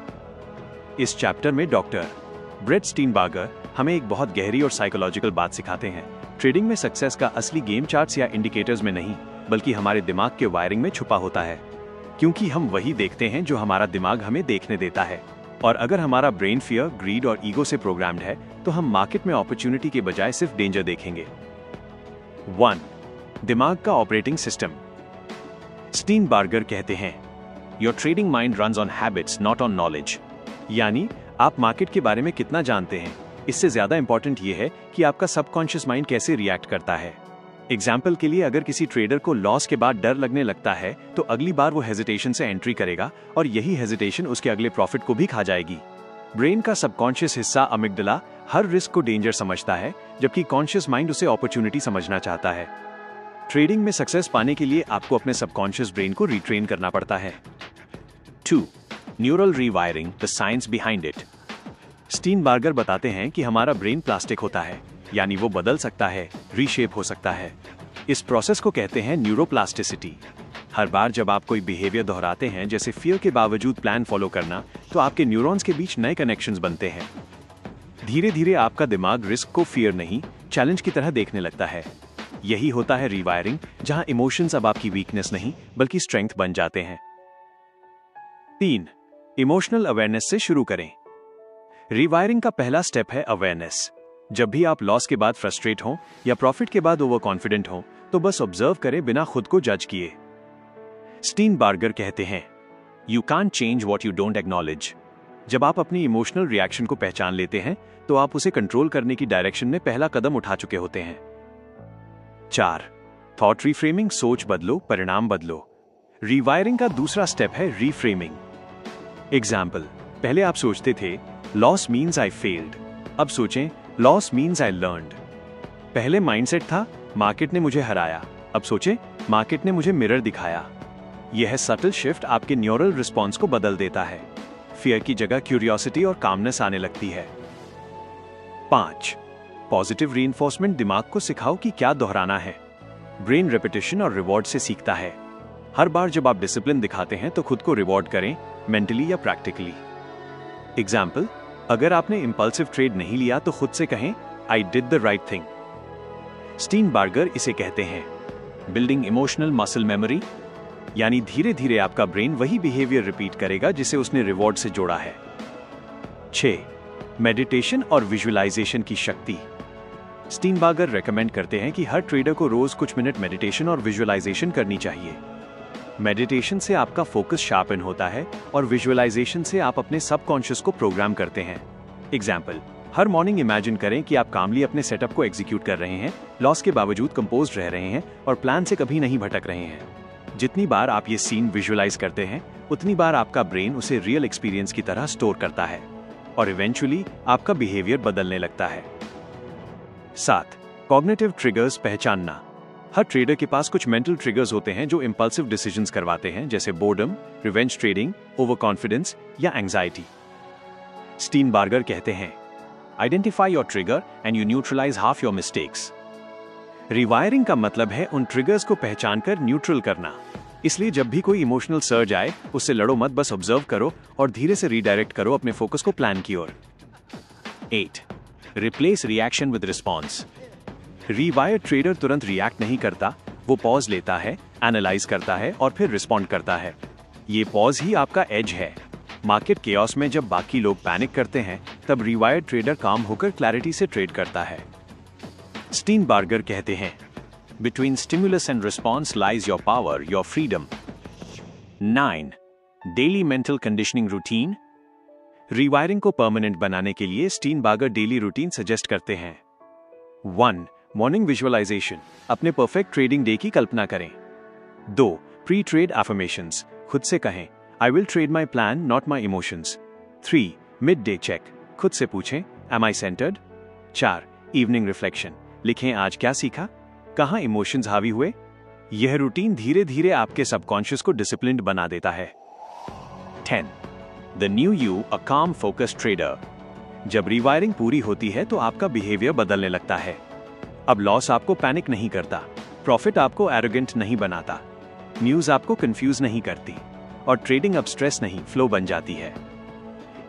इस चैप्टर में डॉक्टर ब्रेट स्टीनबार्गर हमें एक बहुत गहरी और साइकोलॉजिकल बात सिखाते हैं। ट्रेडिंग में सक्सेस का असली गेम चार्ट्स या इंडिकेटर्स में नहीं, बल्कि हमारे दिमाग के वायरिंग में छुपा होता है। क्योंकि हम वही देखते हैं जो हमारा दिमाग हमें देखने देता है। और अगर हमारा ब्रेन फियर, ग्रीड और ईगो से प्रोग्राम्ड है, तो हम मार्केट में अपॉर्चुनिटी के बजाय सिर्फ डेंजर देखेंगे। 1. दिमाग का ऑपरेटिंग सिस्टम। स्टीनबार्गर कहते हैं, your trading mind runs on habits, not on knowledge. यानी आप मार्केट के बारे में कितना जानते हैं, इससे ज्यादा इंपॉर्टेंट यह है कि आपका सबकॉन्शियस माइंड कैसे रिएक्ट करता है। एग्जाम्पल के लिए, अगर किसी ट्रेडर को लॉस के बाद डर लगने लगता है, तो अगली बार वो हेजिटेशन से एंट्री करेगा और यही हेजिटेशन उसके अगले प्रॉफिट को भी खा जाएगी। ब्रेन का सबकॉन्शियस हिस्सा अमिगडला हर रिस्क को डेंजर समझता है, जबकि कॉन्शियस माइंड उसे अपॉर्चुनिटी समझना चाहता है। ट्रेडिंग में सक्सेस पाने के लिए आपको अपने सबकॉन्शियस ब्रेन को रिट्रेन करना पड़ता है। 2. Neural rewiring, the science behind it. Steenbarger बताते हैं कि हमारा ब्रेन प्लास्टिक होता है, यानी वो बदल सकता है, रीशेप हो सकता है। इस प्रोसेस को कहते हैं न्यूरोप्लास्टिसिटी। हर बार जब आप कोई बिहेवियर दोहराते हैं, जैसे फियर के बावजूद प्लान फॉलो करना, तो आपके न्यूरॉन्स के बीच नए कनेक्शंस बनते हैं। धीरे धीरे आपका दिमाग रिस्क को फियर नहीं, चैलेंज की तरह देखने लगता है। यही होता है रीवायरिंग, जहां इमोशंस अब आपकी वीकनेस नहीं बल्कि स्ट्रेंथ बन जाते हैं। 3. इमोशनल अवेयरनेस से शुरू करें। रीवायरिंग का पहला स्टेप है अवेयरनेस। जब भी आप लॉस के बाद फ्रस्ट्रेट हों या प्रॉफिट के बाद ओवर कॉन्फिडेंट हों, तो बस ऑब्जर्व करें बिना खुद को जज किए। स्टीनबार्गर कहते हैं, you can't change what you don't acknowledge. जब आप अपनी इमोशनल रिएक्शन को पहचान लेते हैं, तो आप उसे कंट्रोल करने की डायरेक्शन में पहला कदम उठा चुके होते हैं। 4. थॉट रीफ्रेमिंग, सोच बदलो, परिणाम बदलो। रीवायरिंग का दूसरा स्टेप है रीफ्रेमिंग। एग्जाम्पल, पहले आप सोचते थे लॉस मीन्स आई फेल्ड, अब सोचें लॉस मीन्स आई लर्नड। पहले माइंडसेट था मार्केट ने मुझे हराया, अब सोचें मार्केट ने मुझे मिरर दिखाया। यह सटल शिफ्ट आपके न्यूरल रिस्पॉन्स को बदल देता है। फियर की जगह क्यूरियोसिटी और कामनेस आने लगती है। 5. पॉजिटिव रीइंफोर्समेंट, दिमाग को सिखाओ कि क्या दोहराना है। ब्रेन रेपिटेशन और रिवॉर्ड से सीखता है। हर बार जब आप डिसिप्लिन दिखाते हैं तो खुद को रिवॉर्ड करें, मेंटली या प्रैक्टिकली। एग्जाम्पल, अगर आपने इंपल्सिव ट्रेड नहीं लिया तो खुद से कहें I did the right thing. Steenbarger इसे कहते हैं बिल्डिंग इमोशनल मसल मेमोरी, यानी धीरे धीरे आपका ब्रेन वही बिहेवियर रिपीट करेगा जिसे उसने रिवॉर्ड से जोड़ा है। 6. मेडिटेशन और विजुअलाइजेशन की शक्ति। स्टीनबार्गर रेकमेंड करते हैं कि हर ट्रेडर को रोज कुछ मिनट मेडिटेशन और विजुअलाइजेशन करनी चाहिए। मेडिटेशन से आपका फोकस शार्पन होता है और विजुअलाइजेशन से आप अपने सबकॉन्शियस को प्रोग्राम करते हैं। एग्जाम्पल, हर मॉर्निंग इमेजिन करें कि आप कामली अपने सेटअप को एग्जीक्यूट कर रहे हैं, लॉस के बावजूद कंपोज्ड रह रहे हैं और प्लान से कभी नहीं भटक रहे हैं। जितनी बार आप ये सीन विजुअलाइज करते हैं, उतनी बार आपका ब्रेन उसे रियल एक्सपीरियंस की तरह स्टोर करता है और इवेंचुअली आपका बिहेवियर बदलने लगता है। 7. कॉग्निटिव ट्रिगर्स पहचानना। हर ट्रेडर के पास कुछ मेंटल ट्रिगर्स होते हैं जो इंपल्सिव डिसीजंस करवाते हैं, जैसे boredom, revenge trading, over confidence या एंजाइटी। स्टीनबार्गर कहते हैं, identify your trigger and you neutralise half your mistakes. Rewiring का मतलब है उन ट्रिगर्स को पहचानकर न्यूट्रल करना। इसलिए जब भी कोई इमोशनल सर्ज आए, उससे लड़ो मत, बस ऑब्जर्व करो और धीरे से रीडायरेक्ट करो अपने फोकस को प्लान की ओर। 8. Replace reaction with response. रीवायर trader तुरंत रिएक्ट नहीं करता, वो पॉज लेता है, एनालाइज करता है और फिर रिस्पॉन्ड करता है। ये पॉज ही आपका एज है। मार्केट केओस में जब बाकी लोग पैनिक करते हैं, तब रीवायर ट्रेडर काम होकर क्लैरिटी से ट्रेड करता है। स्टीनबार्गर कहते हैं, between stimulus and response lies your power, your freedom. 9. Daily mental conditioning routine. Rewiring को परमानेंट बनाने के लिए स्टीनबार्गर डेली रूटीन सजेस्ट करते हैं। 1. मॉर्निंग विजुअलाइजेशन, अपने परफेक्ट ट्रेडिंग डे की कल्पना करें। 2. प्री ट्रेड अफर्मेशंस, खुद से कहें I will trade my plan not my emotions. 3. Mid day check, खुद से पूछें am I centred. 4. Evening reflection, लिखें आज क्या सीखा, कहां इमोशंस हावी हुए। यह रूटीन धीरे धीरे आपके सबकॉन्शियस को डिसिप्लिन्ड बना देता है। 10. द न्यू यू, अ काम फोकस्ड ट्रेडर। जब रीवायरिंग पूरी होती है तो आपका बिहेवियर बदलने लगता है। अब लॉस आपको पैनिक नहीं करता, प्रॉफिट आपको एरोगेंट नहीं बनाता, न्यूज आपको कंफ्यूज नहीं करती और ट्रेडिंग अब स्ट्रेस नहीं, फ्लो बन जाती है।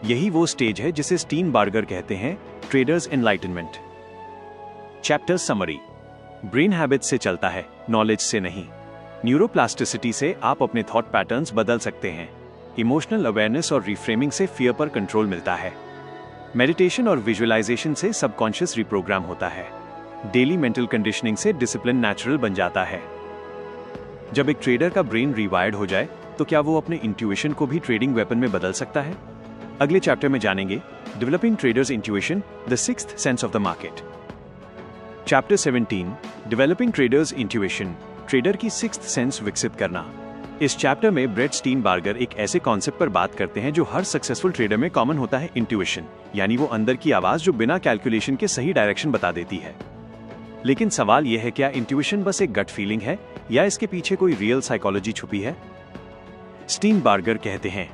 यही वो स्टेज है जिसे स्टीनबार्गर कहते हैं traders enlightenment. Chapter summary. Brain habit से चलता है, नॉलेज से नहीं। न्यूरोप्लास्टिसिटी से आप अपने थॉट पैटर्न्स बदल सकते हैं। इमोशनल अवेयरनेस और रिफ्रेमिंग से फियर पर कंट्रोल मिलता है। मेडिटेशन और विजुअलाइजेशन से सबकॉन्शियस रिप्रोग्राम होता है। डेली मेंटल कंडीशनिंग से डिसिप्लिन नेचुरल बन जाता है। जब एक ट्रेडर का ब्रेन रिवायर्ड हो जाए, तो क्या वो अपने इंट्यूशन को भी ट्रेडिंग वेपन में बदल सकता है? अगले चैप्टर में जानेंगे developing traders intuition, the sixth sense of the market. Chapter 17, developing traders intuition, trader की सिक्स्थ सेंस विकसित करना। इस चैप्टर में ब्रेट स्टीनबार्गर एक ऐसे कॉन्सेप्ट पर बात करते हैं जो हर सक्सेसफुल ट्रेडर में कॉमन होता है, इंट्यूशन, यानी वो अंदर की आवाज जो बिना कैलकुलेशन के सही डायरेक्शन बता देती है। लेकिन सवाल यह है, क्या इंट्यूशन बस एक गट फीलिंग है या इसके पीछे कोई रियल साइकोलॉजी छुपी है? स्टीनबार्गर कहते हैं,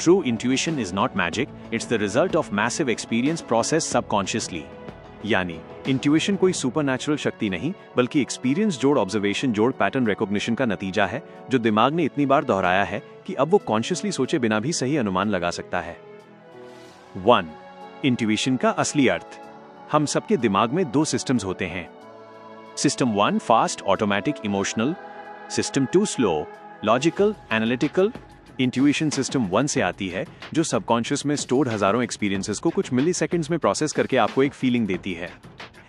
true intuition is not magic, it's the result of massive experience process subconsciously. यानी इंट्यूशन कोई सुपरनैचुरल शक्ति नहीं, बल्कि एक्सपीरियंस जोड़ ऑब्जर्वेशन जोड़ पैटर्न रिकॉग्निशन का नतीजा है, जो दिमाग ने इतनी बार दोहराया है कि अब वो कॉन्शियसली सोचे बिना भी सही अनुमान लगा सकता है। 1. इंट्यूशन का असली अर्थ। हम सबके दिमाग में 2 सिस्टम्स होते हैं। System 1 fast, automatic, emotional. System 2 slow, logical, analytical, intuition system 1 से आती है, जो सबकॉन्शियस में स्टोर्ड हजारों एक्सपीरियंसेस को कुछ मिली सेकेंड्स में प्रोसेस करके आपको एक फीलिंग देती है।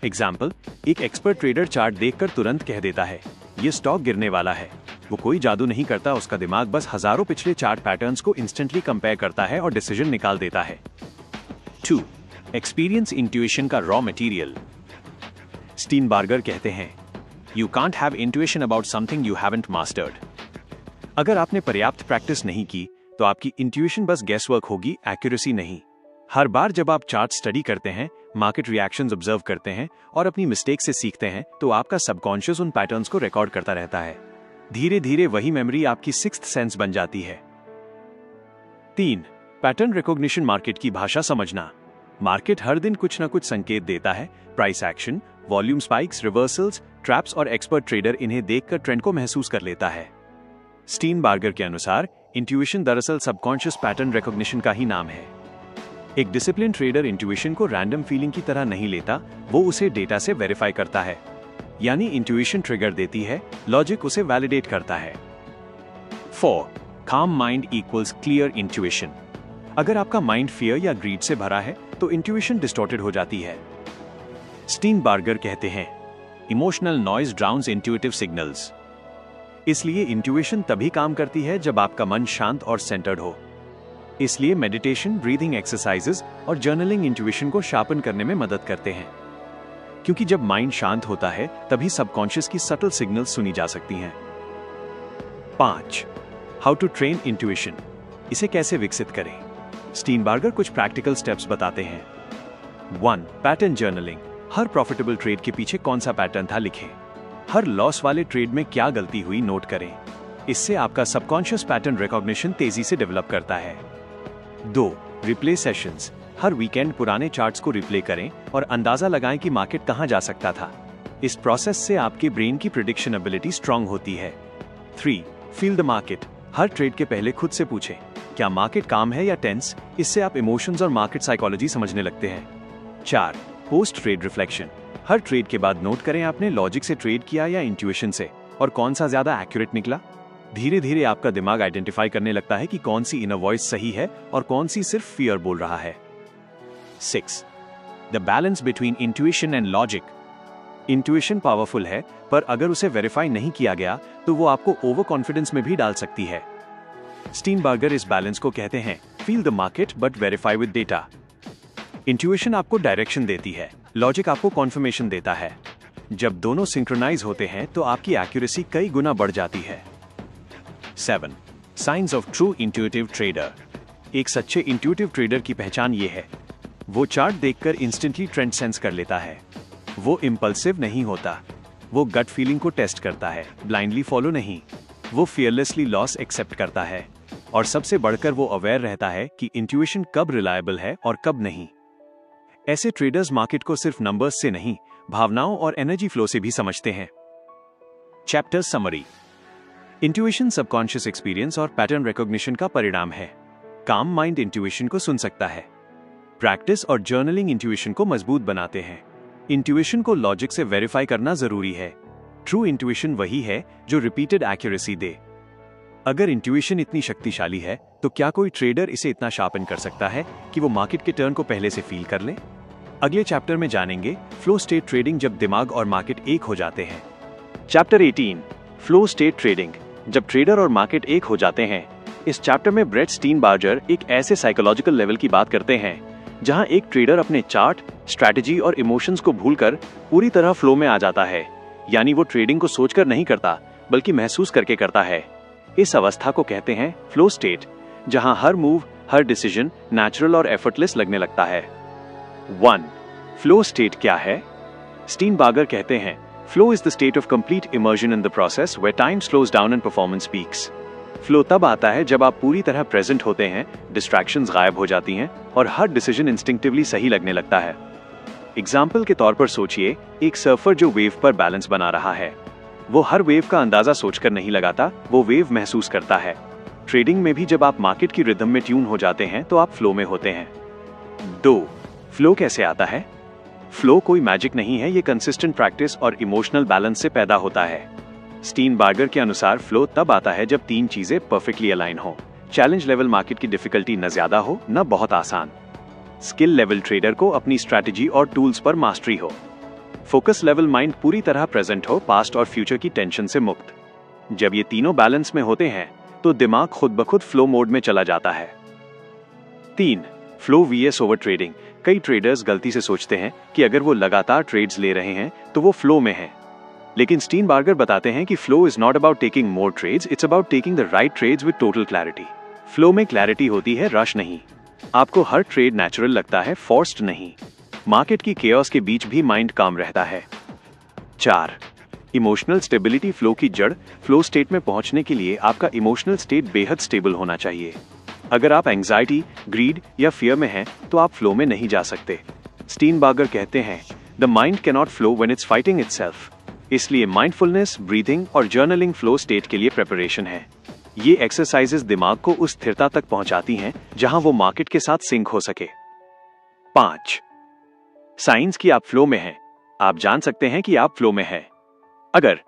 एग्जाम्पल, एक एक्सपर्ट ट्रेडर चार्ट देखकर तुरंत कह देता है ये स्टॉक गिरने वाला है। वो कोई जादू नहीं करता, उसका दिमाग बस हजारों पिछले चार्ट पैटर्न्स को इंस्टेंटली कंपेयर करता है और डिसीजन निकाल देता है। 2. एक्सपीरियंस इंट्यूशन का रॉ मटेरियल। स्टीनबार्गर कहते हैं, you can't have intuition about something you haven't mastered. अगर आपने पर्याप्त प्रैक्टिस नहीं की तो आपकी इंट्यूशन बस गेस वर्क होगी, एक्यूरेसी नहीं। हर बार जब आप चार्ट स्टडी करते हैं, मार्केट रिएक्शंस ऑब्जर्व करते हैं और अपनी मिस्टेक से सीखते हैं, तो आपका सबकॉन्शियस उन पैटर्न्स को रिकॉर्ड करता रहता है। धीरे धीरे वही मेमोरी आपकी सिक्स्थ सेंस बन जाती है। 3. पैटर्न रिकॉग्निशन, मार्केट की भाषा समझना। मार्केट हर दिन कुछ ना कुछ संकेत देता है, price action, volume spikes, reversals, traps, और एक्सपर्ट ट्रेडर इन्हें देखकर ट्रेंड को महसूस कर लेता है। स्टीनबार्गर के अनुसार इंट्यूशन दरअसल सबकॉन्शियस पैटर्न रिकॉग्निशन का ही नाम है। एक डिसिप्लिन ट्रेडर इंट्यूशन को रैंडम फीलिंग की तरह नहीं लेता, वो उसे डेटा से वेरीफाई करता है। यानी इंट्यूशन ट्रिगर देती है, लॉजिक उसे वैलिडेट करता है। 4. काम माइंड इक्वल्स क्लियर इंट्यूशन। अगर आपका माइंड फियर या ग्रीड से भरा है तो इंट्यूशन डिस्टॉर्टेड हो जाती है। स्टीनबार्गर कहते हैं, इमोशनल नॉइज ड्राउन्स इंट्यूटिव सिग्नल्स। इसलिए इंट्यूशन तभी काम करती है जब आपका मन शांत और सेंटर्ड हो। इसलिए मेडिटेशन, ब्रीदिंग एक्सरसाइजेस और जर्नलिंग इंट्यूशन को शार्पन करने में मदद करते हैं, क्योंकि जब माइंड शांत होता है तभी सबकॉन्शियस की सटल सिग्नल्स सुनी जा सकती हैं। 5. How to train intuition. इसे कैसे विकसित करें? स्टीनबार्गर कुछ प्रैक्टिकल स्टेप्स बताते हैं। 1. Pattern journaling. हर प्रॉफिटेबल ट्रेड के पीछे कौन सा पैटर्न था लिखें। हर लॉस वाले ट्रेड में क्या गलती हुई नोट करें। इससे आपका सबकॉन्शियस पैटर्न रिकॉग्निशन तेजी से डेवलप करता है। 2. Replay sessions. हर वीकेंड पुराने चार्ट्स को रिप्ले करें और अंदाजा लगाएं कि मार्केट कहां जा सकता था। इस प्रोसेस से आपके ब्रेन की प्रिडिक्शन एबिलिटी स्ट्रांग होती है। 3. Feel the market. Her trade के पहले खुद से पूछें, क्या मार्केट काम है या टेंस। इससे आप इमोशंस और मार्केट साइकोलॉजी समझने लगते हैं। 4. Post trade reflection. हर ट्रेड के बाद नोट करें आपने लॉजिक से ट्रेड किया या इंट्यूशन से, और कौन सा ज्यादा एक्यूरेट निकला। धीरे धीरे आपका दिमाग आइडेंटिफाई करने लगता है कि कौन सी इनर वॉइस सही है और कौन सी सिर्फ फियर बोल रहा है। 6. The balance between intuition and logic. Intuition powerful है, पर अगर उसे वेरीफाई नहीं किया गया तो वो आपको ओवर कॉन्फिडेंस में भी डाल सकती है। स्टीनबार्गर इस बैलेंस को कहते हैं, feel the market but verify with data. Intuition आपको डायरेक्शन देती है, लॉजिक आपको कॉन्फर्मेशन देता है। जब दोनों सिंक्रोनाइज होते हैं तो आपकी एक्यूरेसी कई गुना बढ़ जाती है। 7. Science of true intuitive trader. एक सच्चे इंट्यूटिव ट्रेडर की पहचान ये है, वो चार्ट देखकर इंस्टेंटली ट्रेंड सेंस कर लेता है। वो इंपल्सिव नहीं होता, वो गट फीलिंग को टेस्ट करता है, ब्लाइंडली फॉलो नहीं। वो फियरलेसली लॉस एक्सेप्ट करता है, और सबसे बढ़कर वो अवेयर रहता है कि इंट्यूशन कब रिलायबल है और कब नहीं। ऐसे ट्रेडर्स मार्केट को सिर्फ नंबर्स से नहीं, भावनाओं और एनर्जी फ्लो से भी समझते हैं। Chapter summary. Intuition subconscious experience और पैटर्न रिकॉग्निशन का परिणाम है। काम माइंड इंट्यूशन को सुन सकता है। प्रैक्टिस और जर्नलिंग इंट्यूशन को मजबूत बनाते हैं। इंट्यूशन को लॉजिक से वेरीफाई करना जरूरी है। ट्रू इंट्यूशन वही है जो रिपीटेड एक्यूरेसी दे। अगर इंट्यूशन इतनी शक्तिशाली है तो क्या कोई ट्रेडर इसे इतना शार्पन कर सकता है कि वो मार्केट के टर्न को पहले से फील कर ले? अगले चैप्टर में जानेंगे फ्लो स्टेट ट्रेडिंग, जब दिमाग और मार्केट एक हो जाते हैं। चैप्टर 18, फ्लो स्टेट ट्रेडिंग, जब ट्रेडर और मार्केट एक हो जाते हैं। इस चैप्टर में ब्रेट स्टीनबार्गर एक ऐसे साइकोलॉजिकल लेवल की बात करते हैं जहां एक ट्रेडर अपने चार्ट, स्ट्रैटेजी और इमोशंस को भूलकर पूरी तरह फ्लो में आ जाता है। यानी वो ट्रेडिंग को सोचकर नहीं करता बल्कि महसूस करके करता है। इस अवस्था को कहते हैं फ्लो स्टेट, जहां हर मूव, हर डिसीजन नेचुरल और एफर्टलेस लगने लगता है। 1. फ्लो स्टेट क्या है? स्टीनबार्गर कहते हैं, flow is the state of complete immersion in the process where time slows down and performance peaks. Flow तब आता है जब आप पूरी तरह प्रेजेंट होते हैं, डिस्ट्रैक्शंस गायब हो जाती हैं और हर डिसीजन इंस्टिंक्टिवली सही लगने लगता है। एग्जाम्पल के तौर पर सोचिए, एक सर्फर जो वेव पर बैलेंस बना रहा है। वो हर वेव का अंदाजा सोचकर नहीं लगाता, वो वेव महसूस करता है। ट्रेडिंग में भी जब आप मार्केट की रिदम में ट्यून हो जाते हैं तो आप फ्लो में होते हैं। 2. फ्लो कैसे आता है? फ्लो कोई मैजिक नहीं है, ये कंसिस्टेंट प्रैक्टिस और इमोशनल बैलेंस से पैदा होता है। स्टीनबार्गर के अनुसार फ्लो तब आता है जब तीन चीजें परफेक्टली अलाइन हो। चैलेंज लेवल मार्केट की डिफिकल्टी न ज्यादा हो न बहुत आसान। स्किल लेवल ट्रेडर को अपनी स्ट्रैटेजी और टूल्स पर मास्टरी हो। फोकस लेवल माइंड पूरी तरह प्रेजेंट हो, पास्ट और फ्यूचर की टेंशन से मुक्त। जब ये तीनों बैलेंस में होते हैं तो दिमाग खुद ब खुद फ्लो मोड में चला जाता है। 3. Flow VS over trading. कई ट्रेडर्स गलती से सोचते हैं कि अगर वो लगातार ट्रेड्स ले रहे हैं तो वो फ्लो में हैं। लेकिन स्टीनबार्गर बताते हैं कि flow is not about taking more trades, it's about taking the right trades with total clarity. Flow में क्लैरिटी होती है, रश नहीं। आपको हर ट्रेड नेचुरल लगता है, फोर्स्ड नहीं। मार्केट की केओस के बीच भी माइंड काम रहता है। 4. इमोशनल स्टेबिलिटी फ्लो की जड़। फ्लो स्टेट में पहुंचने के लिए आपका इमोशनल स्टेट बेहद स्टेबल होना चाहिए। अगर आप एंजाइटी, ग्रीड या फियर में हैं तो आप फ्लो में नहीं जा सकते। स्टीनबार्गर कहते हैं, the mind can not flow when it's fighting itself. इसलिए माइंडफुलनेस, ब्रीथिंग और जर्नलिंग फ्लो स्टेट के लिए प्रिपरेशन है। ये एक्सरसाइजेस दिमाग को उस स्थिरता तक पहुंचाती हैं जहां वो मार्केट के साथ सिंक हो सके। 5. साइंस की आप फ्लो में हैं। आप जान सकते हैं कि आप फ्लो में हैं अगर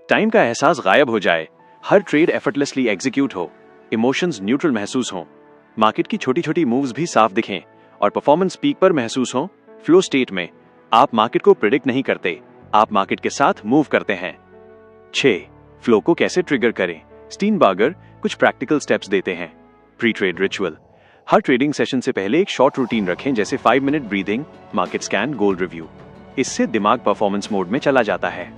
टाइम का एहसास गायब हो जाए, हर ट्रेड एफर्टलेसली एग्जीक्यूट हो, इमोशंस न्यूट्रल महसूस हों, मार्केट की छोटी छोटी मूव्स भी साफ दिखें और परफॉर्मेंस पीक पर महसूस हो। फ्लो स्टेट में आप मार्केट को प्रिडिक्ट नहीं करते, आप मार्केट के साथ मूव करते हैं। 6. फ्लो को कैसे ट्रिगर करें। स्टीनबार्गर कुछ प्रैक्टिकल स्टेप्स देते हैं। Pre trade ritual. हर ट्रेडिंग सेशन से पहले एक शॉर्ट रूटीन रखें, जैसे 5 minute breathing, market scan, goal review. इससे दिमाग परफॉर्मेंस मोड में चला जाता है।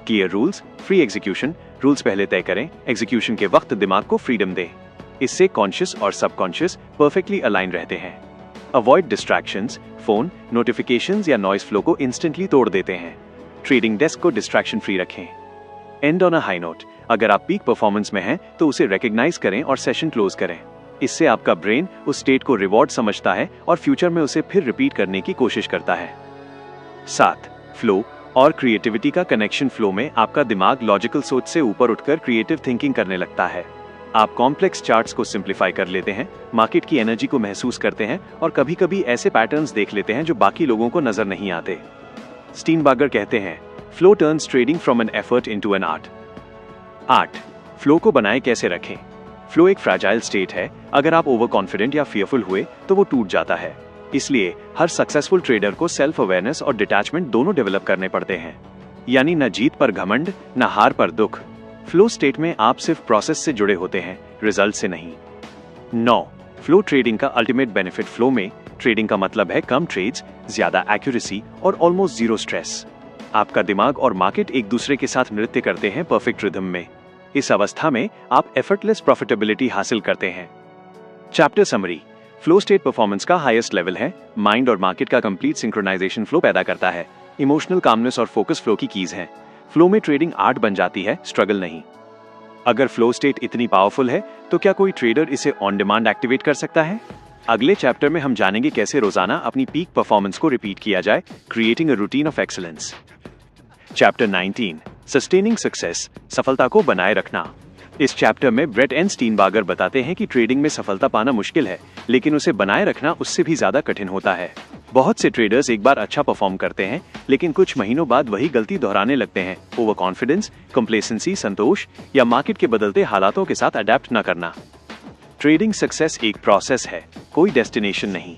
Clear rules, free execution. Rules पहले तय करें, एग्जीक्यूशन के वक्त दिमाग को फ्रीडम दें। इससे कॉन्शियस और सबकॉन्शियस परफेक्टली अलाइन रहते हैं। Avoid distractions. फोन, नोटिफिकेशंस या नॉइस फ्लो को इंस्टेंटली तोड़ देते हैं। ट्रेडिंग डेस्क को डिस्ट्रैक्शन फ्री रखें। And on a high note. अगर आप पीक परफॉर्मेंस में हैं तो उसे रिकॉग्नाइज करें और सेशन क्लोज करें। इससे आपका ब्रेन उस स्टेट को रिवॉर्ड समझता है और फ्यूचर में उसे फिर रिपीट करने की कोशिश करता है। 7. फ्लो और क्रिएटिविटी का कनेक्शन। फ्लो में आपका दिमाग लॉजिकल सोच से ऊपर उठकर क्रिएटिव थिंकिंग करने लगता है। आप कॉम्प्लेक्स चार्ट्स को सिंप्लीफाई कर लेते हैं, मार्केट की एनर्जी को महसूस करते हैं और कभी कभी ऐसे पैटर्न्स देख लेते हैं जो बाकी लोगों को नजर नहीं आते। स्टीनबार्गर कहते हैं, flow turns trading from an effort into an art. 8. Flow को बनाए कैसे रखें। फ्लो एक फ्रैजाइल स्टेट है। अगर आप ओवर कॉन्फिडेंट या फियरफुल हुए तो वो टूट जाता है। इसलिए हर सक्सेसफुल ट्रेडर को सेल्फ अवेयरनेस और डिटैचमेंट दोनों डेवलप करने पड़ते हैं। यानी न जीत पर घमंड, न हार पर दुख। फ्लो स्टेट में आप सिर्फ प्रोसेस से जुड़े होते हैं, रिजल्ट से नहीं। 9. फ्लो ट्रेडिंग का अल्टीमेट बेनिफिट। फ्लो में ट्रेडिंग का मतलब है कम ट्रेड्स, ज्यादा एक्यूरेसी और ऑलमोस्ट जीरो स्ट्रेस। आपका दिमाग और मार्केट एक दूसरे के साथ नृत्य करते हैं परफेक्ट रिदम में। इस अवस्था में आप एफर्टलेस प्रॉफिटेबिलिटी हासिल करते हैं। Chapter summary. Flow state performance का हाईएस्ट लेवल है। माइंड और मार्केट का कंप्लीट सिंक्रोनाइजेशन फ्लो पैदा करता है। इमोशनल कामनेस और फोकस फ्लो की कीज हैं। फ्लो में ट्रेडिंग आर्ट बन जाती है, स्ट्रगल नहीं। अगर फ्लो स्टेट इतनी पावरफुल है तो क्या कोई ट्रेडर इसे ऑन डिमांड एक्टिवेट कर सकता है? अगले चैप्टर में हम जानेंगे कैसे रोजाना अपनी पीक परफॉर्मेंस को रिपीट किया जाए, creating a routine of excellence. Chapter 19, sustaining success, सफलता को बनाए रखना। इस चैप्टर में ब्रेट एंड स्टीनबार्गर बताते हैं कि ट्रेडिंग में सफलता पाना मुश्किल है, लेकिन उसे बनाए रखना उससे भी ज्यादा कठिन होता है। बहुत से ट्रेडर्स एक बार अच्छा परफॉर्म करते हैं, लेकिन कुछ महीनों बाद वही गलती दोहराने लगते हैं। ओवर कॉन्फिडेंस, कंप्लेसेंसी, संतोष या मार्केट के बदलते हालातों के साथ अडेप्ट न करना। ट्रेडिंग सक्सेस एक प्रोसेस है, कोई डेस्टिनेशन नहीं।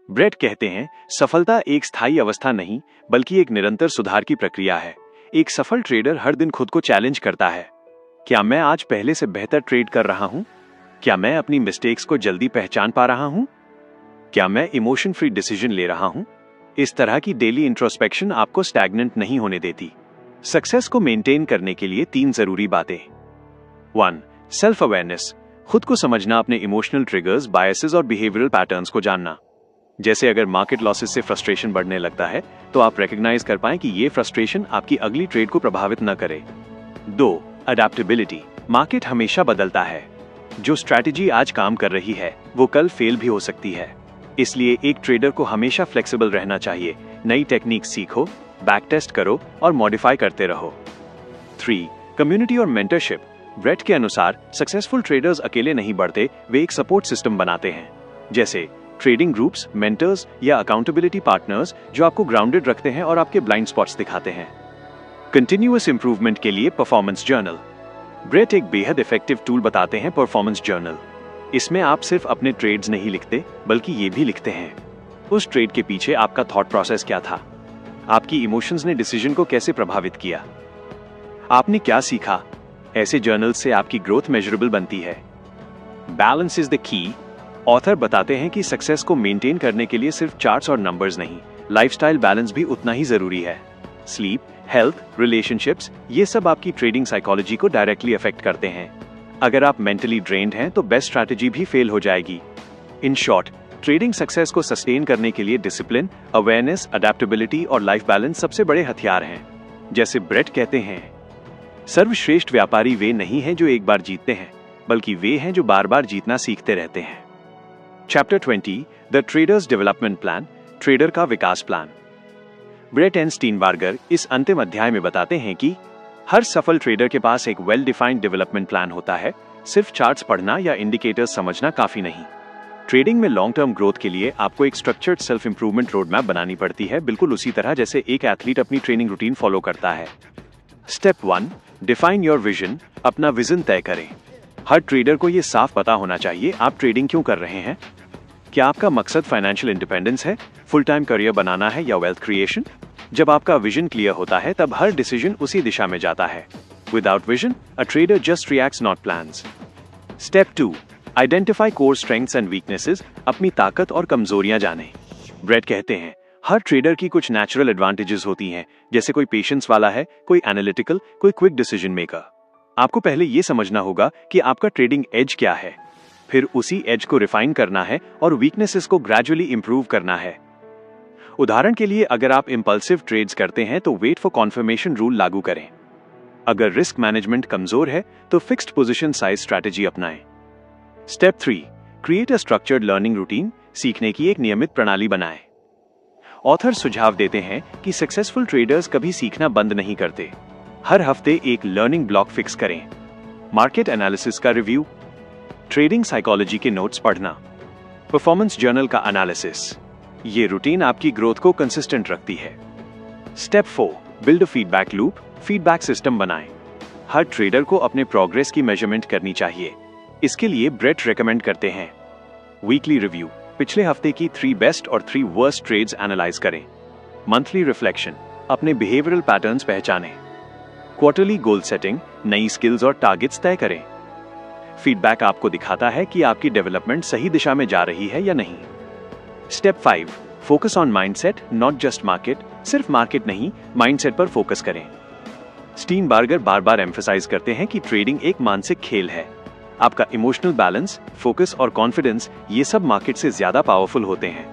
ब्रेट कहते हैं, सफलता एक स्थायी अवस्था नहीं, बल्कि एक निरंतर सुधार की प्रक्रिया है। एक सफल ट्रेडर हर दिन खुद को चैलेंज करता है। क्या मैं आज पहले से बेहतर ट्रेड कर रहा हूं? क्या मैं अपनी मिस्टेक्स को जल्दी पहचान पा रहा हूं? क्या मैं इमोशन फ्री डिसीजन ले रहा हूं? इस तरह की डेली इंट्रोस्पेक्शन आपको स्टैग्नेंट नहीं होने देती। सक्सेस को मेंटेन करने के लिए 3 जरूरी बातें। 1. सेल्फ अवेयरनेस, खुद को समझना, अपने इमोशनल ट्रिगर्स, बायसेस और बिहेवियरल पैटर्न्स को जानना। जैसे अगर मार्केट लॉसेस से फ्रस्ट्रेशन बढ़ने लगता है तो आप रिकॉग्नाइज कर पाएं कि ये फ्रस्ट्रेशन आपकी अगली ट्रेड को प्रभावित न करे। 2. अडैप्टेबिलिटी, मार्केट हमेशा बदलता है। जो स्ट्रैटेजी आज काम कर रही है वो कल फेल भी हो सकती है। इसलिए एक ट्रेडर को हमेशा फ्लेक्सिबल रहना चाहिए। नई टेक्निक सीखो, बैक टेस्ट करो और मॉडिफाई करते रहो। 3. कम्युनिटी और मेंटरशिप, ब्रेट के अनुसार सक्सेसफुल ट्रेडर्स अकेले नहीं बढ़ते, वे एक सपोर्ट सिस्टम बनाते हैं। जैसे ट्रेडिंग ग्रुप्स, मेंटर्स या अकाउंटेबिलिटी पार्टनर्स जो आपको ग्राउंडेड रखते हैं और आपके ब्लाइंड स्पॉट्स दिखाते हैं। कंटिन्यूअस इंप्रूवमेंट के लिए परफॉर्मेंस जर्नल, ब्रेट एक बेहद इफेक्टिव टूल बताते हैं। परफॉर्मेंस जर्नल इसमें आप सिर्फ अपने ट्रेड्स नहीं लिखते, बल्कि ये भी लिखते हैं उस ट्रेड के पीछे आपका थॉट प्रोसेस क्या था, आपकी इमोशंस ने डिसीजन को कैसे प्रभावित किया, आपने क्या सीखा। ऐसे जर्नल्स से आपकी ग्रोथ मेजरेबल बनती है। Balance is the key. Author बताते हैं कि सक्सेस को मेंटेन करने के लिए सिर्फ चार्ट्स और नंबर्स नहीं, लाइफस्टाइल बैलेंस भी उतना ही जरूरी है। स्लीप, हेल्थ, रिलेशनशिप्स, ये सब आपकी ट्रेडिंग साइकोलॉजी को डायरेक्टली अफेक्ट करते हैं। अगर आप मेंटली ड्रेन्ड हैं तो बेस्ट स्ट्रैटेजी भी फेल हो जाएगी। इन शॉर्ट, ट्रेडिंग सक्सेस को सस्टेन करने के लिए डिसिप्लिन, अवेयरनेस, अडेप्टेबिलिटी और लाइफ बैलेंस सबसे बड़े हथियार हैं। जैसे ब्रेट कहते हैं, सर्वश्रेष्ठ व्यापारी वे नहीं हैं जो एक बार जीतते हैं, बल्कि वे हैं जो बार बार जीतना सीखते रहते हैं। Chapter 20, the traders development plan, trader का विकास प्लान। ब्रेट एंड स्टीनबार्गर इस अंतिम अध्याय में बताते हैं कि हर सफल ट्रेडर के पास एक वेल डिफाइंड डेवलपमेंट प्लान होता है। सिर्फ चार्ट्स पढ़ना या इंडिकेटर्स समझना काफी नहीं। ट्रेडिंग में लॉन्ग टर्म ग्रोथ के लिए आपको एक structured self improvement road map बनानी पड़ती है, बिल्कुल उसी तरह जैसे एक एथलीट अपनी ट्रेनिंग रूटीन फॉलो करता है। स्टेप 1, डिफाइन योर विजन, अपना विजन तय करें। हर ट्रेडर को यह साफ पता होना चाहिए आप ट्रेडिंग क्यों कर रहे हैं। क्या आपका मकसद फाइनेंशियल इंडिपेंडेंस है, फुल टाइम करियर बनाना है या वेल्थ क्रिएशन? जब आपका विजन क्लियर होता है तब हर डिसीजन उसी दिशा में जाता है। Without vision, a trader just reacts not plans. Step 2, identify core strengths and weaknesses, अपनी ताकत और कमजोरियां जानें। ब्रेट कहते हैं हर ट्रेडर की कुछ नेचुरल एडवांटेजेस होती हैं, जैसे कोई पेशेंस वाला है, कोई एनालिटिकल, कोई क्विक डिसीजन मेकर। आपको पहले ये समझना होगा कि आपका ट्रेडिंग एज क्या है, फिर उसी एज को रिफाइन करना है और वीकनेसेस को ग्रेजुअली इंप्रूव करना है। उदाहरण के लिए, अगर आप इंपल्सिव ट्रेड्स करते हैं तो वेट फॉर कॉन्फर्मेशन रूल लागू करें। अगर रिस्क मैनेजमेंट कमजोर है तो फिक्स्ड पोजीशन साइज स्ट्रैटेजी अपनाएं। Step 3, create a structured learning routine, सीखने की एक नियमित प्रणाली बनाएं। ऑथर सुझाव देते हैं कि सक्सेसफुल ट्रेडर्स कभी सीखना बंद नहीं करते। हर हफ्ते एक लर्निंग ब्लॉक फिक्स करें। मार्केट एनालिसिस का रिव्यू, ट्रेडिंग साइकोलॉजी के नोट्स पढ़ना, परफॉर्मेंस जर्नल का एनालिसिस, ये रूटीन आपकी ग्रोथ को कंसिस्टेंट रखती है। Step 4, build a feedback loop, feedback system बनाएं। हर ट्रेडर को अपने प्रोग्रेस की मेजरमेंट करनी चाहिए। इसके लिए ब्रेट रेकमेंड करते हैं वीकली रिव्यू, पिछले हफ्ते की 3 बेस्ट और 3 वर्स्ट ट्रेड्स एनालाइज करें। मंथली रिफ्लेक्शन, अपने बिहेवियरल पैटर्न्स पहचानें। क्वार्टरली गोल सेटिंग, नई स्किल्स और टारगेट्स तय करें। फीडबैक आपको दिखाता है कि आपकी डेवलपमेंट सही दिशा में जा रही है या नहीं। Step 5, focus on mindset, not just market. सिर्फ मार्केट नहीं, माइंडसेट पर फोकस करें। स्टीनबार्गर बार बार एम्फसाइज करते हैं कि ट्रेडिंग एक मानसिक खेल है। आपका इमोशनल बैलेंस, फोकस और कॉन्फिडेंस, ये सब मार्केट से ज्यादा पावरफुल होते हैं।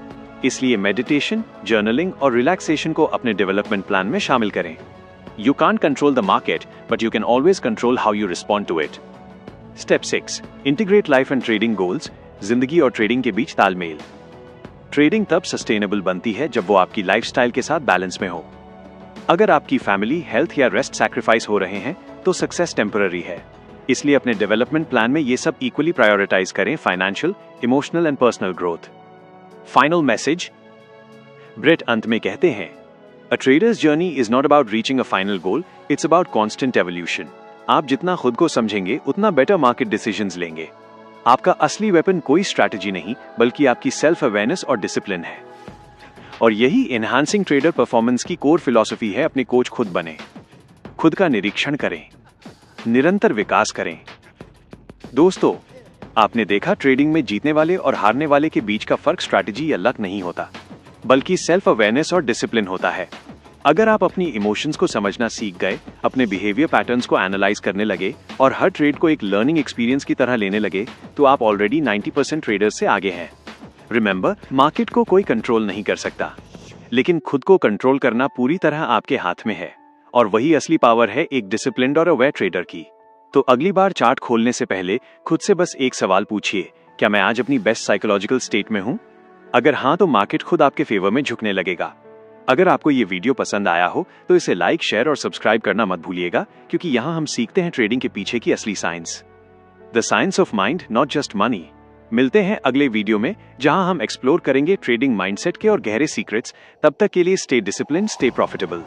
इसलिए मेडिटेशन, जर्नलिंग और रिलैक्सेशन को अपने डेवलपमेंट प्लान में शामिल करें। You can't control the market, but you can always control how you respond to it. Step 6, integrate life and trading goals, जिंदगी और ट्रेडिंग के बीच तालमेल। ट्रेडिंग तब सस्टेनेबल बनती है जब वो आपकी लाइफस्टाइल के साथ बैलेंस में हो। अगर आपकी फैमिली, हेल्थ या रेस्ट सैक्रिफाइस हो रहे हैं तो सक्सेस टेम्पररी है। इसलिए अपने डेवलपमेंट प्लान में ये सब इक्वली प्रायोरिटाइज करें, financial, emotional and personal growth. Final message, Brett अंत में कहते हैं, a trader's journey is not about reaching a final goal, it's about constant evolution. आप जितना खुद को समझेंगे उतना बेटर मार्केट डिसीजंस लेंगे। आपका असली वेपन कोई स्ट्रैटेजी नहीं, बल्कि आपकी सेल्फ अवेयरनेस और डिसिप्लिन है। और यही एनहांसिंग ट्रेडर परफॉर्मेंस की कोर फिलॉसफी है। अपनी कोच खुद बने, खुद का निरीक्षण करें, निरंतर विकास करें। दोस्तों, आपने देखा ट्रेडिंग में जीतने वाले और हारने वाले के बीच का फर्क स्ट्रैटेजी या लक नहीं होता, बल्कि सेल्फ अवेयरनेस और डिसिप्लिन होता है। अगर आप अपनी इमोशंस को समझना सीख गए, अपने बिहेवियर पैटर्न्स को एनालाइज करने लगे और हर ट्रेड को एक लर्निंग एक्सपीरियंस की तरह लेने लगे, तो आप ऑलरेडी 90% ट्रेडर्स से आगे हैं। रिमेंबर, मार्केट को कोई कंट्रोल नहीं कर सकता, लेकिन खुद को कंट्रोल करना पूरी तरह आपके हाथ में है। और वही असली पावर है एक डिसिप्लिन्ड और अवेयर ट्रेडर की। तो अगली बार चार्ट खोलने से पहले खुद से बस एक सवाल पूछिए, क्या मैं आज अपनी बेस्ट साइकोलॉजिकल स्टेट में हूं? अगर हाँ, तो मार्केट खुद आपके फेवर में झुकने लगेगा। अगर आपको ये वीडियो पसंद आया हो तो इसे लाइक, शेयर और सब्सक्राइब करना मत भूलिएगा, क्योंकि यहाँ हम सीखते हैं ट्रेडिंग के पीछे की असली science, the science of mind, not just money. मिलते हैं अगले वीडियो में, जहां हम एक्सप्लोर करेंगे ट्रेडिंग माइंडसेट के और गहरे सीक्रेट्स। तब तक के लिए स्टे डिसिप्लिन, स्टे प्रॉफिटेबल।